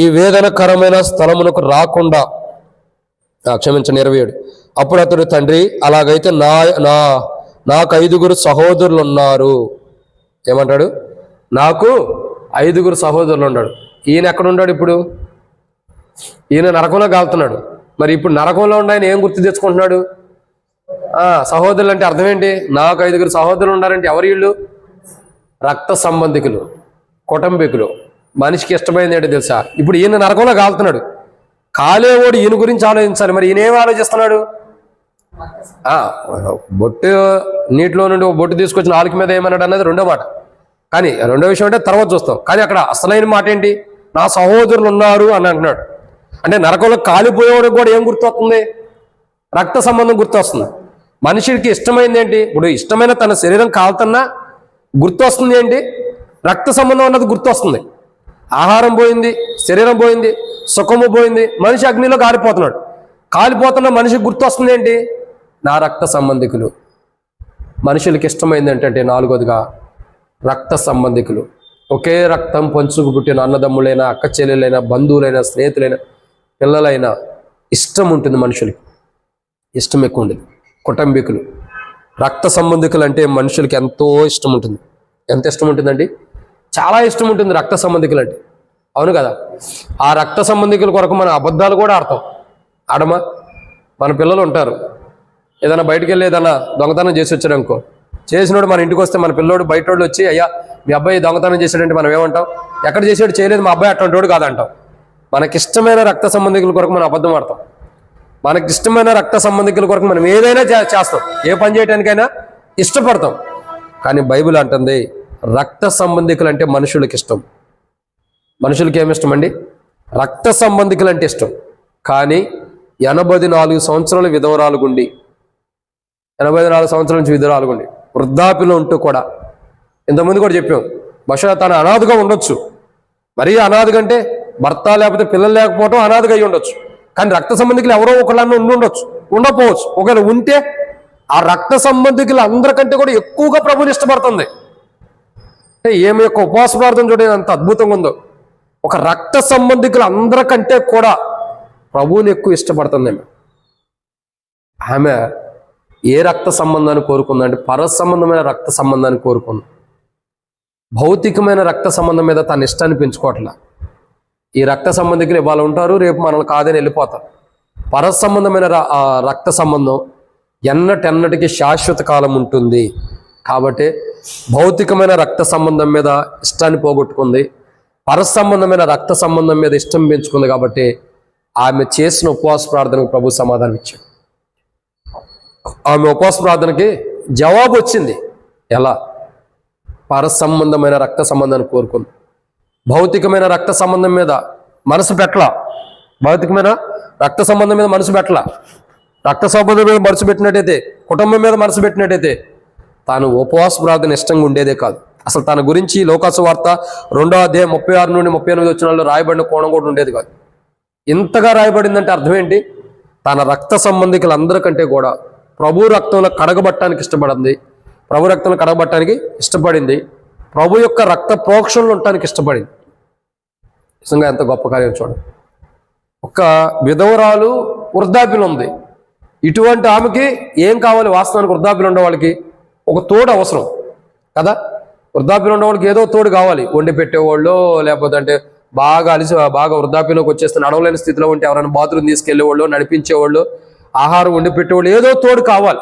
ఈ వేదనకరమైన స్థలమునకు రాకుండా, క్షమించండి 27. అప్పుడు అతడు, తండ్రి, అలాగైతే నాకు 5 సహోదరులు ఉన్నారు. ఏమంటాడు? నాకు 5 సహోదరులు ఉన్నాడు. ఈయన ఎక్కడున్నాడు ఇప్పుడు? ఈయన నరకంలో కాలుతున్నాడు. మరి ఇప్పుడు నరకంలో ఉన్న ఆయన ఏం గుర్తు తెచ్చుకుంటున్నాడు? సహోదరులు అంటే అర్థం ఏంటి? నాకు 5 సహోదరులు ఉన్నారంటే ఎవరు వీళ్ళు? రక్త సంబంధికులు, కుటుంబీకులు. మనిషికి ఇష్టమైంది ఏంటో తెలుసా? ఇప్పుడు ఈయన నరకంలో కాలుతున్నాడు. కాలేవాడు ఈయన గురించి ఆలోచించాలి. మరి ఈయన ఏం ఆలోచిస్తున్నాడు? బొట్టు నీటిలో నుండి ఒక బొట్టు తీసుకొచ్చిన నాలుక మీద ఏమన్నాడు అన్నది 2వ మాట. కానీ 2వ విషయం అంటే తర్వాత చూస్తాం. కానీ అక్కడ అసలైన మాట ఏంటి? నా సహోదరులు ఉన్నారు అని అంటున్నాడు. అంటే నరకంలో కాలిపోయేవాడికి కూడా ఏం గుర్తొస్తుంది? రక్త సంబంధం గుర్తొస్తుంది. మనిషికి ఇష్టమైంది ఏంటి? ఇప్పుడు ఇష్టమైన తన శరీరం కాలుతున్నా గుర్తొస్తుంది ఏంటి? రక్త సంబంధం అన్నది గుర్తొస్తుంది. ఆహారం పోయింది, శరీరం పోయింది, సుఖము పోయింది, మనిషి అగ్నిలో కాలిపోతున్న మనిషికి గుర్తొస్తుంది ఏంటి? నా రక్త సంబంధికులు. మనుషులకి ఇష్టమైంది ఏంటంటే 4వదిగా రక్త సంబంధికులు. ఒకే రక్తం పంచుకు పుట్టిన అన్నదమ్ములైనా, అక్క చెల్లెలైనా, బంధువులైనా, స్నేహితులైనా, పిల్లలైనా ఇష్టం ఉంటుంది. మనుషులకి ఇష్టం ఎక్కువ ఉండేది. కుటుంబీకులు, రక్త సంబంధికులు అంటే మనుషులకి ఎంతో ఇష్టం ఉంటుంది. ఎంత ఇష్టం ఉంటుందండి? చాలా ఇష్టం ఉంటుంది రక్త సంబంధికులు అంటే. అవును కదా? ఆ రక్త సంబంధికుల కొరకు మన అబద్ధాలు కూడా ఆడతాం. ఆడమా? మన పిల్లలు ఉంటారు, ఏదైనా బయటకు వెళ్ళి ఏదైనా దొంగతనం చేసి వచ్చారనుకో, చేసినోడు మన ఇంటికి వస్తే మన పిల్లోడు బయట వాళ్ళు వచ్చి అయ్యా మీ అబ్బాయి దొంగతనం చేశాడంటే మనం ఏమంటాం? ఎక్కడ చేసాడు? చేయలేదు, మా అబ్బాయి అటువంటి వాడు కాదంటాం. మనకిష్టమైన రక్త సంబంధికుల కొరకు మనం అబద్ధం ఆడతాం. మనకిష్టమైన రక్త సంబంధికుల కొరకు మనం ఏదైనా చేస్తాం, ఏ పని చేయడానికైనా ఇష్టపడతాం. కానీ బైబిల్ అంటుంది రక్త సంబంధికులు అంటే మనుషులకి ఇష్టం. మనుషులకి ఏమి ఇష్టం అండి? రక్త సంబంధికులు అంటే ఇష్టం. కానీ 84 సంవత్సరాలు విధవరాలు గుండి, 84 సంవత్సరాల నుంచి విధవరాలు గుండి వృద్ధాప్యలో ఉంటూ కూడా, ఇంతకుముందు కూడా చెప్పాం, బహుశా తన అనాథగా ఉండొచ్చు. మరీ అనాథగా అంటే భర్త లేకపోతే పిల్లలు లేకపోవడం అనాథగా అయ్యి ఉండొచ్చు. కానీ రక్త సంబంధికులు ఎవరో ఒకళ్ళన్నా ఉండొచ్చు, ఉండకపోవచ్చు. ఒకవేళ ఉంటే ఆ రక్త సంబంధికులు అందరికంటే కూడా ఎక్కువగా ప్రభుని ఇష్టపడుతుంది. అంటే ఏమి యొక్క ఉపవాస ప్రార్థన చూడండి అంత అద్భుతంగా ఉందో. ఒక రక్త సంబంధికులు అందరికంటే కూడా ప్రభువుని ఎక్కువ ఇష్టపడుతుంది ఆమె. ఏ రక్త సంబంధాన్ని కోరుకుందంటే పర సంబంధమైన రక్త సంబంధాన్ని కోరుకుంది. భౌతికమైన రక్త సంబంధం మీద తన ఇష్టాన్ని పెంచుకోవట్లా. ఈ రక్త సంబంధికులు ఇవాళ ఉంటారు, రేపు మనల్ని కాదని వెళ్ళిపోతారు. పర సంబంధమైన రక్త సంబంధం ఎన్నటెన్నటికి శాశ్వత కాలం ఉంటుంది. కాబట్టి భౌతికమైన రక్త సంబంధం మీద ఇష్టాన్ని పోగొట్టుకుంది, పర సంబంధమైన రక్త సంబంధం మీద ఇష్టం పెంచుకుంది. కాబట్టి ఆమె చేసిన ఉపవాస ప్రార్థనకు ప్రభు సమాధానం ఇచ్చాడు. ఆమె ఉపవాస ప్రార్థనకి జవాబు వచ్చింది. ఎలా? పర సంబంధమైన రక్త సంబంధాన్ని కోరుకుంది. భౌతికమైన రక్త సంబంధం మీద మనసు పెట్టలా. భౌతికమైన రక్త సంబంధం మీద మనసు పెట్టలా. రక్త సంబంధం మీద మనసు పెట్టినట్టయితే, కుటుంబం మీద మనసు పెట్టినట్టయితే తాను ఉపవాస ప్రార్థన ఇష్టంగా ఉండేదే కాదు. అసలు తన గురించి లోకాసు వార్త 2వ అధ్యాయం 36 నుండి 38 వచనాల్లో రాయబడిన కోణం కూడా ఉండేది కాదు. ఇంతగా రాయబడిందంటే అర్థం ఏంటి? తన రక్త సంబంధికులందరికంటే కూడా ప్రభు రక్తంలో కడగబట్టడానికి ఇష్టపడింది, ప్రభు రక్తంలో కడగబట్టడానికి ఇష్టపడింది, ప్రభు యొక్క రక్త ప్రోక్షణలో ఉండటానికి ఇష్టపడింది. నిజంగా ఎంత గొప్ప కార్యం చూడండి. ఒక విధవరాలు వృద్ధాప్యం ఉంది. ఇటువంటి ఆమెకి ఏం కావాలి? వాస్తవానికి వృద్ధాప్యం ఉండే వాళ్ళకి ఒక తోడు అవసరం కదా. వృద్ధాప్యం ఉండే వాళ్ళకి ఏదో తోడు కావాలి. వండి పెట్టేవాళ్ళు, లేకపోతే అంటే బాగా వృద్ధాప్యంలోకి వచ్చేస్తే నడవలేని స్థితిలో ఉంటే ఎవరైనా బాత్రూమ్ తీసుకెళ్లేవాళ్ళు, నడిపించేవాళ్ళు, ఆహారం వండి పెట్టేవాళ్ళు, ఏదో తోడు కావాలి.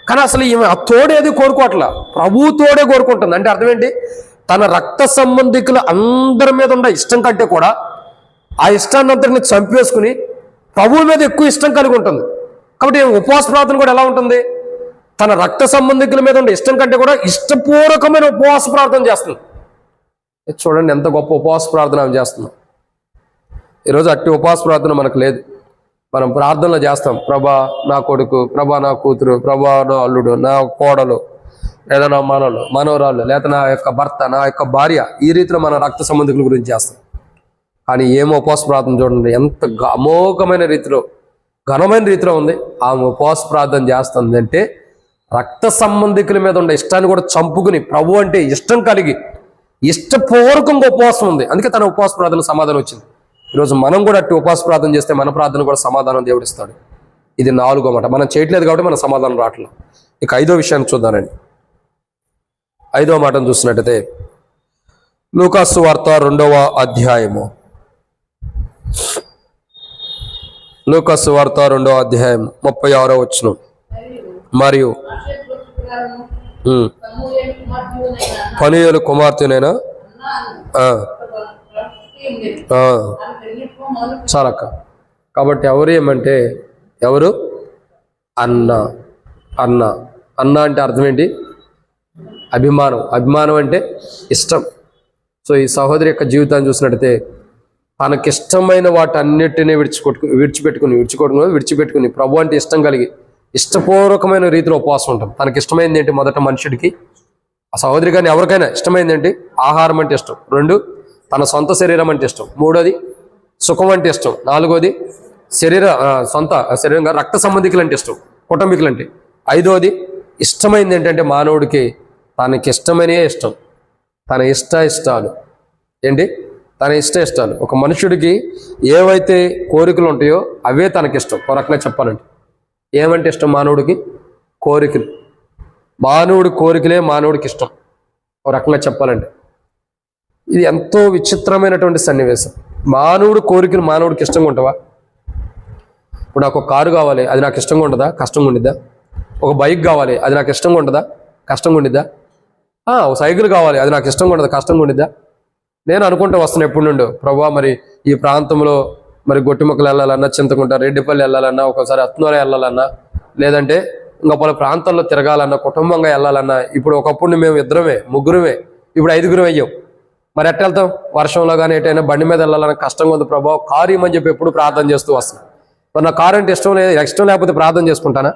కానీ అసలు ఈమె ఆ తోడు ఏది కోరుకోవట్లా, ప్రభు తోడే కోరుకుంటుంది. అంటే అర్థం ఏంటి? తన రక్త సంబంధికులు అందరి మీద ఉన్న ఇష్టం కంటే కూడా ఆ ఇష్టాన్ని అంతటిని చంపేసుకుని ప్రభు మీద ఎక్కువ ఇష్టం కలిగి ఉంటుంది. కాబట్టి ఉపవాస ప్రార్థన కూడా ఎలా ఉంటుంది? తన రక్త సంబంధికుల మీద ఉండే ఇష్టం కంటే కూడా ఇష్టపూర్వకమైన ఉపవాస ప్రార్థన చేస్తుంది. చూడండి ఎంత గొప్ప ఉపవాస ప్రార్థన ఆమె చేస్తున్నాం. ఈరోజు అట్టి ఉపవాస ప్రార్థన మనకు లేదు. మనం ప్రార్థనలు చేస్తాం, ప్రభా నా కొడుకు, ప్రభా నా కూతురు, ప్రభా నా అల్లుడు, నా కోడలు, లేదా నా మనవరాళ్ళు, లేదా నా యొక్క భర్త, నా యొక్క భార్య, ఈ రీతిలో మన రక్త సంబంధికుల గురించి చేస్తాం. కానీ ఏమో ఉపవాస ప్రార్థన చూడండి ఎంత అమోఘమైన రీతిలో, ఘనమైన రీతిలో ఉంది. ఆమె ఉపవాస ప్రార్థన చేస్తుంది అంటే రక్త సంబంధికుల మీద ఉండే ఇష్టాన్ని కూడా చంపుకుని ప్రభు అంటే ఇష్టం కలిగి ఇష్టపూర్వకంగా ఉపవాసం ఉంది. అందుకే తన ఉపవాస ప్రార్థన సమాధానం వచ్చింది. ఈరోజు మనం కూడా అట్టి ఉపవాస ప్రార్థన చేస్తే మన ప్రార్థన కూడా సమాధానం దేవుడిస్తాడు. ఇది 4వ మాట. మనం చేయట్లేదు కాబట్టి మన సమాధానం రావట్లేదు. ఇక 5వ విషయాన్ని చూద్దానండి. 5వ మాటను చూసినట్టయితే లూకాసు వార్త 2వ అధ్యాయము, లూకాసు వార్త 2వ అధ్యాయం 36వ వచనం. మరియు పనియేలు కుమార్తెనైనా చాలక్క. కాబట్టి ఎవరు ఏమంటే ఎవరు? అన్న. అన్న అన్న అంటే అర్థం ఏంటి? అభిమానం. అభిమానం అంటే ఇష్టం. సో ఈ సహోదరి యొక్క జీవితాన్ని చూసినట్టయితే తనకిష్టమైన వాటన్నిటినీ విడిచిపెట్టుకుని ప్రభు అంటే ఇష్టం కలిగి ఇష్టపూర్వకమైన రీతిలో ఉపవాసం ఉంటాం. తనకి ఇష్టమైంది ఏంటి? మొదట మనుషుడికి, ఆ సహోదరి కానీ ఎవరికైనా ఇష్టమైంది ఏంటి? ఆహారం అంటే ఇష్టం. 2 తన సొంత శరీరం అంటే ఇష్టం. 3వది సుఖం అంటే ఇష్టం. 4వది సొంత శరీరంగా రక్త సంబంధికులు అంటే ఇష్టం, కుటుంబీకులు అంటే. 5వది ఇష్టమైంది ఏంటంటే మానవుడికి తనకి ఇష్టమనే ఇష్టం, తన ఇష్టాలు ఏంటి? తన ఇష్టాలు. ఒక మనుషుడికి ఏవైతే కోరికలు ఉంటాయో అవే తనకిష్టం. ఒక రకంగా చెప్పాలంటే ఏమంటే ఇష్టం మానవుడికి? కోరికలు. మానవుడి కోరికలే మానవుడికి ఇష్టం. ఒక రకంగా చెప్పాలంటే ఇది ఎంతో విచిత్రమైనటువంటి సన్నివేశం. మానవుడి కోరికలు మానవుడికి ఇష్టంగా ఉంటావా? ఇప్పుడు నాకు ఒక కారు కావాలి, అది నాకు ఇష్టంగా ఉంటుందా, కష్టంగా ఉండిద్దా? ఒక బైక్ కావాలి, అది నాకు ఇష్టంగా ఉంటుందా, కష్టంగా ఉండిద్దా? ఒక సైకిల్ కావాలి, అది నాకు ఇష్టంగా ఉండదు, కష్టంగా ఉండిద్దా? నేను అనుకుంటూ వస్తున్నా ఎప్పుడు నుండో, ప్రభా మరి ఈ ప్రాంతంలో మరి గొట్టిముక్కలు వెళ్ళాలన్నా, చింతకుంట, రెడ్డిపల్లి వెళ్ళాలన్నా, ఒకసారి అత్నూరు వెళ్ళాలన్నా, లేదంటే ఇంకా పలు ప్రాంతాల్లో తిరగాలన్నా, కుటుంబంగా వెళ్ళాలన్నా, ఇప్పుడు ఒకప్పుడు మేము ఇద్దరమే, ముగ్గురమే, ఇప్పుడు 5గురం అయ్యాం. మరి ఎట్ట వెళ్తాం? వర్షంలో కానీ ఎటైనా బండి మీద వెళ్ళాలని కష్టంగా ఉంది ప్రభా, కారు ఇమ్మని చెప్పి ఎప్పుడు ప్రార్థన చేస్తూ వస్తున్నాను. మరి నా కారు అంటే ఇష్టం లేకపోతే ప్రార్థన చేసుకుంటానా?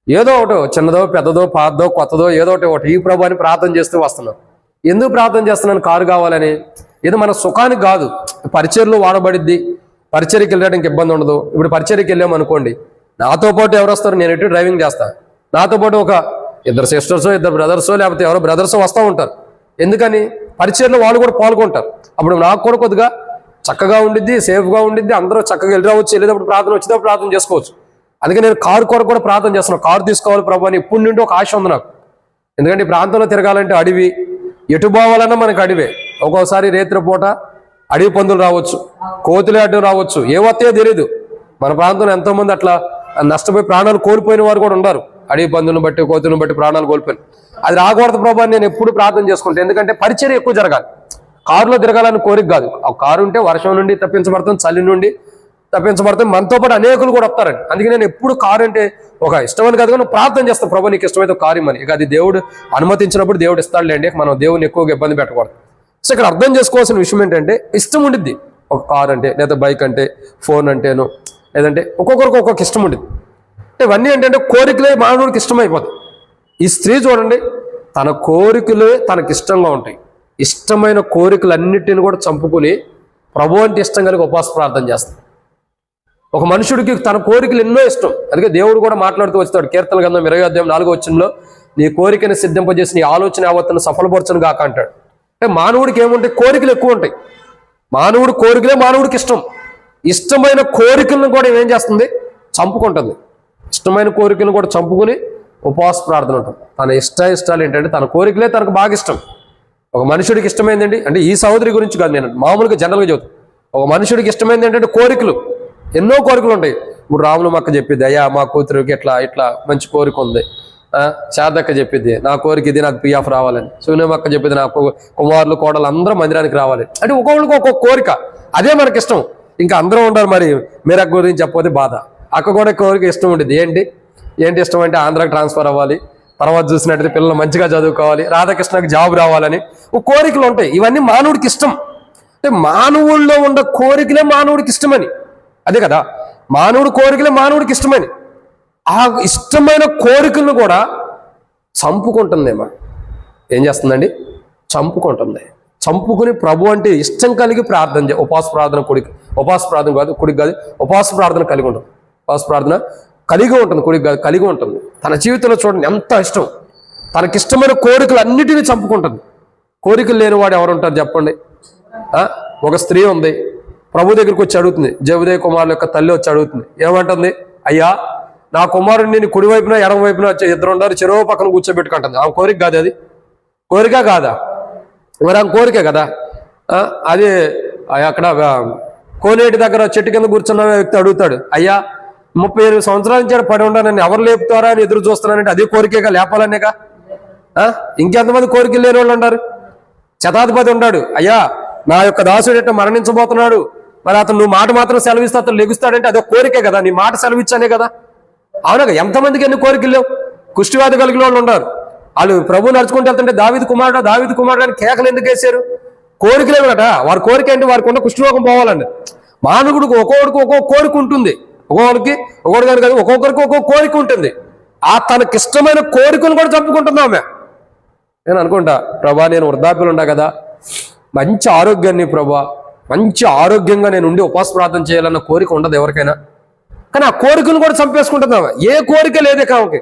ఏదో ఒకటి, చిన్నదో పెద్దదో పాతదో కొత్తదో ఏదో ఒకటి ఈ ప్రభు అని ప్రార్థన చేస్తూ వస్తున్నాం. ఎందుకు ప్రార్థన చేస్తున్నాను? కారు కావాలని. ఇది మన సుఖానికి కాదు, పరిచర్లో వాడబడిద్ది. పరిచర్కి వెళ్ళడానికి ఇబ్బంది ఉండదు. ఇప్పుడు పరిచర్కి వెళ్ళాము అనుకోండి, నాతో పాటు ఎవరు వస్తారు? నేను ఎటు డ్రైవింగ్ చేస్తాను, నాతో పాటు ఒక ఇద్దరు సిస్టర్సో, ఇద్దరు బ్రదర్సో, లేకపోతే ఎవరో బ్రదర్సో వస్తూ ఉంటారు. ఎందుకని? పరిచర్లో వాళ్ళు కూడా పాల్గొంటారు. అప్పుడు నాకు కూడా కొద్దిగా చక్కగా ఉండిద్ది, సేఫ్గా ఉండిద్ది. అందరూ చక్కగా వెళ్ళి రావచ్చు, వెళ్ళేటప్పుడు ప్రార్థన వచ్చేటప్పుడు ప్రార్థన చేసుకోవచ్చు. అందుకే నేను కారు కొరకు కూడా ప్రార్థన చేస్తున్నాను. కారు తీసుకోవాలి ప్రభు అని ఇప్పటి నుండి ఒక ఆశ ఉంది నాకు. ఎందుకంటే ఈ ప్రాంతంలో తిరగాలంటే అడవి, ఎటు పోవాలన్నా మనకు అడివే. ఒక్కోసారి రేత్రి పూట అడవి పందులు రావచ్చు, కోతులే అడ్డం రావచ్చు, ఏ వస్తాయో తెలియదు. మన ప్రాంతంలో ఎంతోమంది అట్లా నష్టపోయి ప్రాణాలు కోల్పోయిన వారు కూడా ఉన్నారు. అడవి పందులను బట్టి, కోతులను బట్టి ప్రాణాలు కోల్పోయిన. అది రాకూడదు ప్రభు అని నేను ఎప్పుడు ప్రార్థన చేసుకుంటాను. ఎందుకంటే పరిచర్య ఎక్కువ జరగాలి. కారులో తిరగాలని కోరిక కాదు. ఆ కారు ఉంటే వర్షం నుండి తప్పించబడతాం, చలి నుండి తప్పించబడతాం, మనతో పాటు అనేకులు కూడా వస్తారండి. అందుకే నేను ఎప్పుడు కారు అంటే ఒక ఇష్టమని కాదు కానీ ప్రార్థన చేస్తాను, ప్రభు నీకు ఇష్టమైతే కారు ఇమ్మని. ఇక అది దేవుడు అనుమతించినప్పుడు దేవుడు ఇస్తాడులేండి, మనం దేవుని ఎక్కువగా ఇబ్బంది పెట్టకూడదు. సో ఇక్కడ అర్థం చేసుకోవాల్సిన విషయం ఏంటంటే, ఇష్టం ఉండిద్ది. ఒక కారు అంటే, లేదా బైక్ అంటే, ఫోన్ అంటేను, లేదంటే ఒక్కొక్కరికి ఒక్కొక్క ఇష్టం ఉండిద్ది. అంటే ఇవన్నీ ఏంటంటే కోరికలే మానవుడికి ఇష్టమైపోతాయి. ఈ స్త్రీ చూడండి, తన కోరికలే తనకి ఇష్టంగా ఉంటాయి. ఇష్టమైన కోరికలన్నిటిని కూడా చంపుకుని ప్రభు అంటే ఇష్టం కలిగి ఉపవాస ప్రార్థన చేస్తాడు. ఒక మనుషుడికి తన కోరికలు ఎన్నో ఇష్టం. అందుకే దేవుడు కూడా మాట్లాడుతూ వచ్చాడు. కీర్తన గ్రంథం 20:4 నీ కోరికను సిద్ధింపజేసి నీ ఆలోచన యావత్తును సఫలపరచను గాక అంటాడు. అంటే మానవుడికి ఏముంటాయి? కోరికలు ఎక్కువ ఉంటాయి. మానవుడి కోరికలే మానవుడికి ఇష్టం. ఇష్టమైన కోరికలను కూడా ఏం చేస్తుంది? చంపుకుంటుంది. ఇష్టమైన కోరికలను కూడా చంపుకుని ఉపవాస ప్రార్థన ఉంటుంది. తన ఇష్టాలు ఏంటంటే తన కోరికలే తనకు బాగా ఇష్టం. ఒక మనుషుడికి ఇష్టమైందండి అంటే, ఈ సహోదరి గురించి కాదు, నేను మామూలుగా జనరల్గా చెబుతాను. ఒక మనుషుడికి ఇష్టమైంది ఏంటంటే కోరికలు, ఎన్నో కోరికలు ఉంటాయి. ఇప్పుడు రాములమ్మ అక్క చెప్పిద్ది, అయ్యా మా కూతురికి ఇట్లా మంచి కోరిక ఉంది. శారదక్క చెప్పిద్ది, నా కోరిక ఇది, నాకు పిఎఫ్ రావాలని. సూర్యమ్మ చెప్పిద్ది, నా కుమారులు కోడలు అందరూ మందిరానికి రావాలి. అంటే ఒక్కొక్కరికి ఒక్కొక్క కోరిక, అదే మనకి ఇష్టం. ఇంకా అందరూ ఉంటారు. మరి మీరు అక్క గురించి చెప్పకపోతే బాధ. అక్క కూడా కోరిక ఇష్టం ఉండేది. ఏంటి ఇష్టం అంటే, ఆంధ్రాకి ట్రాన్స్ఫర్ అవ్వాలి, తర్వాత చూసినట్టయితే పిల్లలు మంచిగా చదువుకోవాలి, రాధాకృష్ణకి జాబ్ రావాలని కోరికలు ఉంటాయి. ఇవన్నీ మానవుడికి ఇష్టం. అంటే మానవుల్లో ఉన్న కోరికలే మానవుడికి ఇష్టమని. అదే కదా, మానవుడి కోరికలే మానవుడికి ఇష్టమని. ఆ ఇష్టమైన కోరికలను కూడా చంపుకుంటుందేమో. ఏం చేస్తుందండి? చంపుకుంటుంది. చంపుకుని ప్రభు అంటే ఇష్టం కలిగి ప్రార్థన ఉపవాస ప్రార్థన ఉపవాస ప్రార్థన కాదు, ఉపవాస ప్రార్థన కలిగి ఉంటుంది. ఉపవాస ప్రార్థన కలిగి ఉంటుంది, కలిగి ఉంటుంది. తన జీవితంలో చూడండి ఎంత ఇష్టం. తనకిష్టమైన కోరికలు అన్నిటినీ చంపుకుంటుంది. కోరికలు లేనివాడు ఎవరు ఉంటారు చెప్పండి? ఒక స్త్రీ ఉంది, ప్రభు దగ్గరికి వచ్చి అడుగుతుంది. జబదయి కుమారుల యొక్క తల్లి వచ్చి అడుగుతుంది. ఏమంటుంది? అయ్యా, నా కుమారుడిని నేను కుడివైపున ఎడమ వైపున ఇద్దరు ఉన్నారు, చెరువు పక్కన కూర్చోబెట్టుకుంటుంది. ఆమె కోరిక కాదు అది? కోరిక కాదా? మరి ఆమె కోరికే కదా. అది అక్కడ కోనేటి దగ్గర చెట్టు కింద కూర్చున్న వ్యక్తి అడుగుతాడు, అయ్యా 38 సంవత్సరాల నుంచి పడి ఉండా, నన్ను ఎవరు లేపుతారా అని ఎదురు చూస్తున్నానంటే అదే కోరికేగా, లేపాలనేగా. ఇంకెంతమంది కోరికలు లేని వాళ్ళు ఉన్నారు? శతాధిపతి ఉన్నాడు, అయ్యా నా యొక్క దాసుడు ఎట్లా మరణించబోతున్నాడు, మరి అతను నువ్వు మాట మాత్రం సెలవిస్తే అతను లెగుస్తాడంటే అదే కోరికే కదా, నీ మాట సెలవిచ్చానే కదా. అవునగా, ఎంతమందికి ఎన్ని కోరికలు లేవు? కుష్టివ్యాధి కలిగిన వాళ్ళు ఉన్నారు. వాళ్ళు ప్రభు నడుచుకుంటూ వెళ్తుంటే దావీదు కుమారుడు అని కేకలు ఎందుకు వేశారు? కోరికలే కదా. వారి కోరిక ఏంటి? వారికి ఉన్న కుష్ఠరోగం పోవాలండి. మానవుడికి ఒక్కొక్కడికి ఒక్కొక్క కోరిక ఉంటుంది. ఒక్కొక్కరికి కాదు, ఒక్కొక్కరికి ఒక్కొక్క కోరిక ఉంటుంది. ఆ తనకిష్టమైన కోరికను కూడా చంపుకుంటుంది ఆమె. నేను అనుకుంటా, ప్రభా నేను వృద్ధాప్యులు ఉండా కదా, మంచి ఆరోగ్యాన్ని ప్రభా, మంచి ఆరోగ్యంగా నేను ఉండి ఉపవాస ప్రార్థన చేయాలన్న కోరిక ఉండదు ఎవరికైనా. కానీ ఆ కోరికను కూడా చంపేసుకుంటుంది ఆమె. ఏ కోరిక లేదే కామెకి.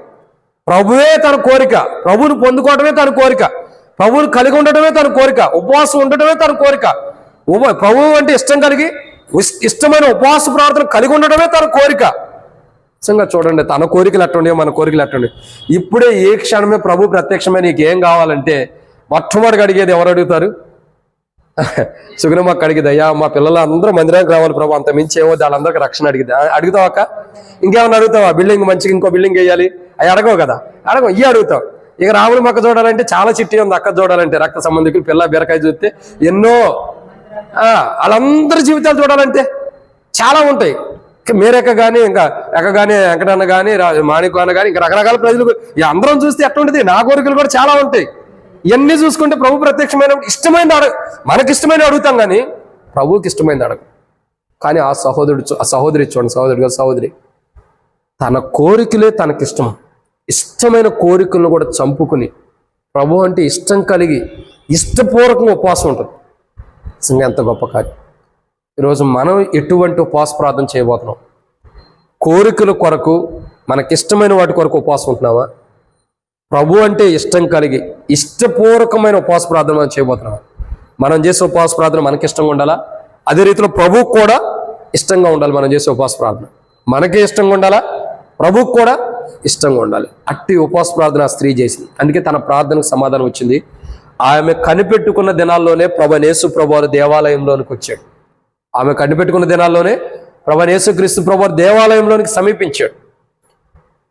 ప్రభువే తన కోరిక, ప్రభువుని పొందుకోవడమే తన కోరిక, ప్రభువుని కలిగి ఉండటమే తన కోరిక, ఉపవాసం ఉండటమే తన కోరిక. ప్రభువు అంటే ఇష్టం కలిగి ఇష్టమైన ఉపవాస ప్రార్థన కలిగి ఉండటమే తన కోరిక. నిజంగా చూడండి, తన కోరికలు అట్టుండే, మన కోరికలు అట్టుండే. ఇప్పుడే ఏ క్షణమే ప్రభు ప్రత్యక్షమే నీకు ఏం కావాలంటే మొట్టమొదటిగా అడిగేది ఎవరు అడుగుతారు? సుగుణమ్మ అడిగింది, అయ్యా మా పిల్లలు అందరూ మందిరానికి రావాలి ప్రభు, అంత మించి ఏమో వాళ్ళందరికీ రక్షణ అడిగింది. అడుగుతావు అక్క? ఇంకేమన్నా అడుగుతావా? బిల్డింగ్ మంచిగా ఇంకో బిల్డింగ్ వేయాలి అవి అడగవు కదా, అడగవు, ఇవి అడుగుతావు. ఇక రాములు మొక్క చూడాలంటే చాలా చిట్టి ఉంది, అక్క చూడాలంటే రక్త సంబంధికులు పిల్ల బీరకాయ చూస్తే ఎన్నో, వాళ్ళందరి జీవితాలు చూడాలంటే చాలా ఉంటాయి. మీరెక్క కానీ ఇంకా ఎక్క కానీ వెంకటన్న కానీ మాణికు అన్న కానీ ఇంకా రకరకాల ప్రజలు అందరం చూస్తే ఎట్లా ఉంటుంది. నా కోరికలు కూడా చాలా ఉంటాయి. ఇవన్నీ చూసుకుంటే ప్రభు ప్రత్యక్షమైన ఇష్టమైనది మనకిష్టమైన అడుగుతాం కానీ ప్రభువుకి ఇష్టమైనది అడగ. కానీ ఆ సహోదరి చూడండి, సహోదరి తన కోరికలే తనకిష్టం, ఇష్టమైన కోరికలను కూడా చంపుకుని ప్రభు అంటే ఇష్టం కలిగి ఇష్టపూర్వకంగా ఉపవాసం ఉంటుంది. నిజంగా ఎంత గొప్ప కార్యం. ఈరోజు మనం ఎటువంటి ఉపవాస ప్రార్థన చేయబోతున్నాం? కోరికల కొరకు మనకిష్టమైన వాటి కొరకు ఉపవాసం ఉంటున్నావా? ప్రభు అంటే ఇష్టం కలిగి ఇష్టపూర్వకమైన ఉపవాస ప్రార్థన మనం చేయబోతున్నావా? మనం చేసే ఉపవాస ప్రార్థన మనకి ఇష్టంగా ఉండాలా? అదే రీతిలో ప్రభువుకు కూడా ఇష్టంగా ఉండాలి. మనం చేసే ఉపవాస ప్రార్థన మనకే ఇష్టంగా ఉండాలా, ప్రభువుకు కూడా ఇష్టంగా ఉండాలి. అట్టి ఉపవాస ప్రార్థన ఆ స్త్రీ చేసింది. అందుకే తన ప్రార్థనకు సమాధానం వచ్చింది. ఆమె కనిపెట్టుకున్న దినాల్లోనే యేసు ప్రభువారు దేవాలయంలోనికి వచ్చాడు. ఆమె కనిపెట్టుకున్న దినాల్లోనే యేసుక్రీస్తు ప్రభువారు దేవాలయంలోనికి సమీపించాడు.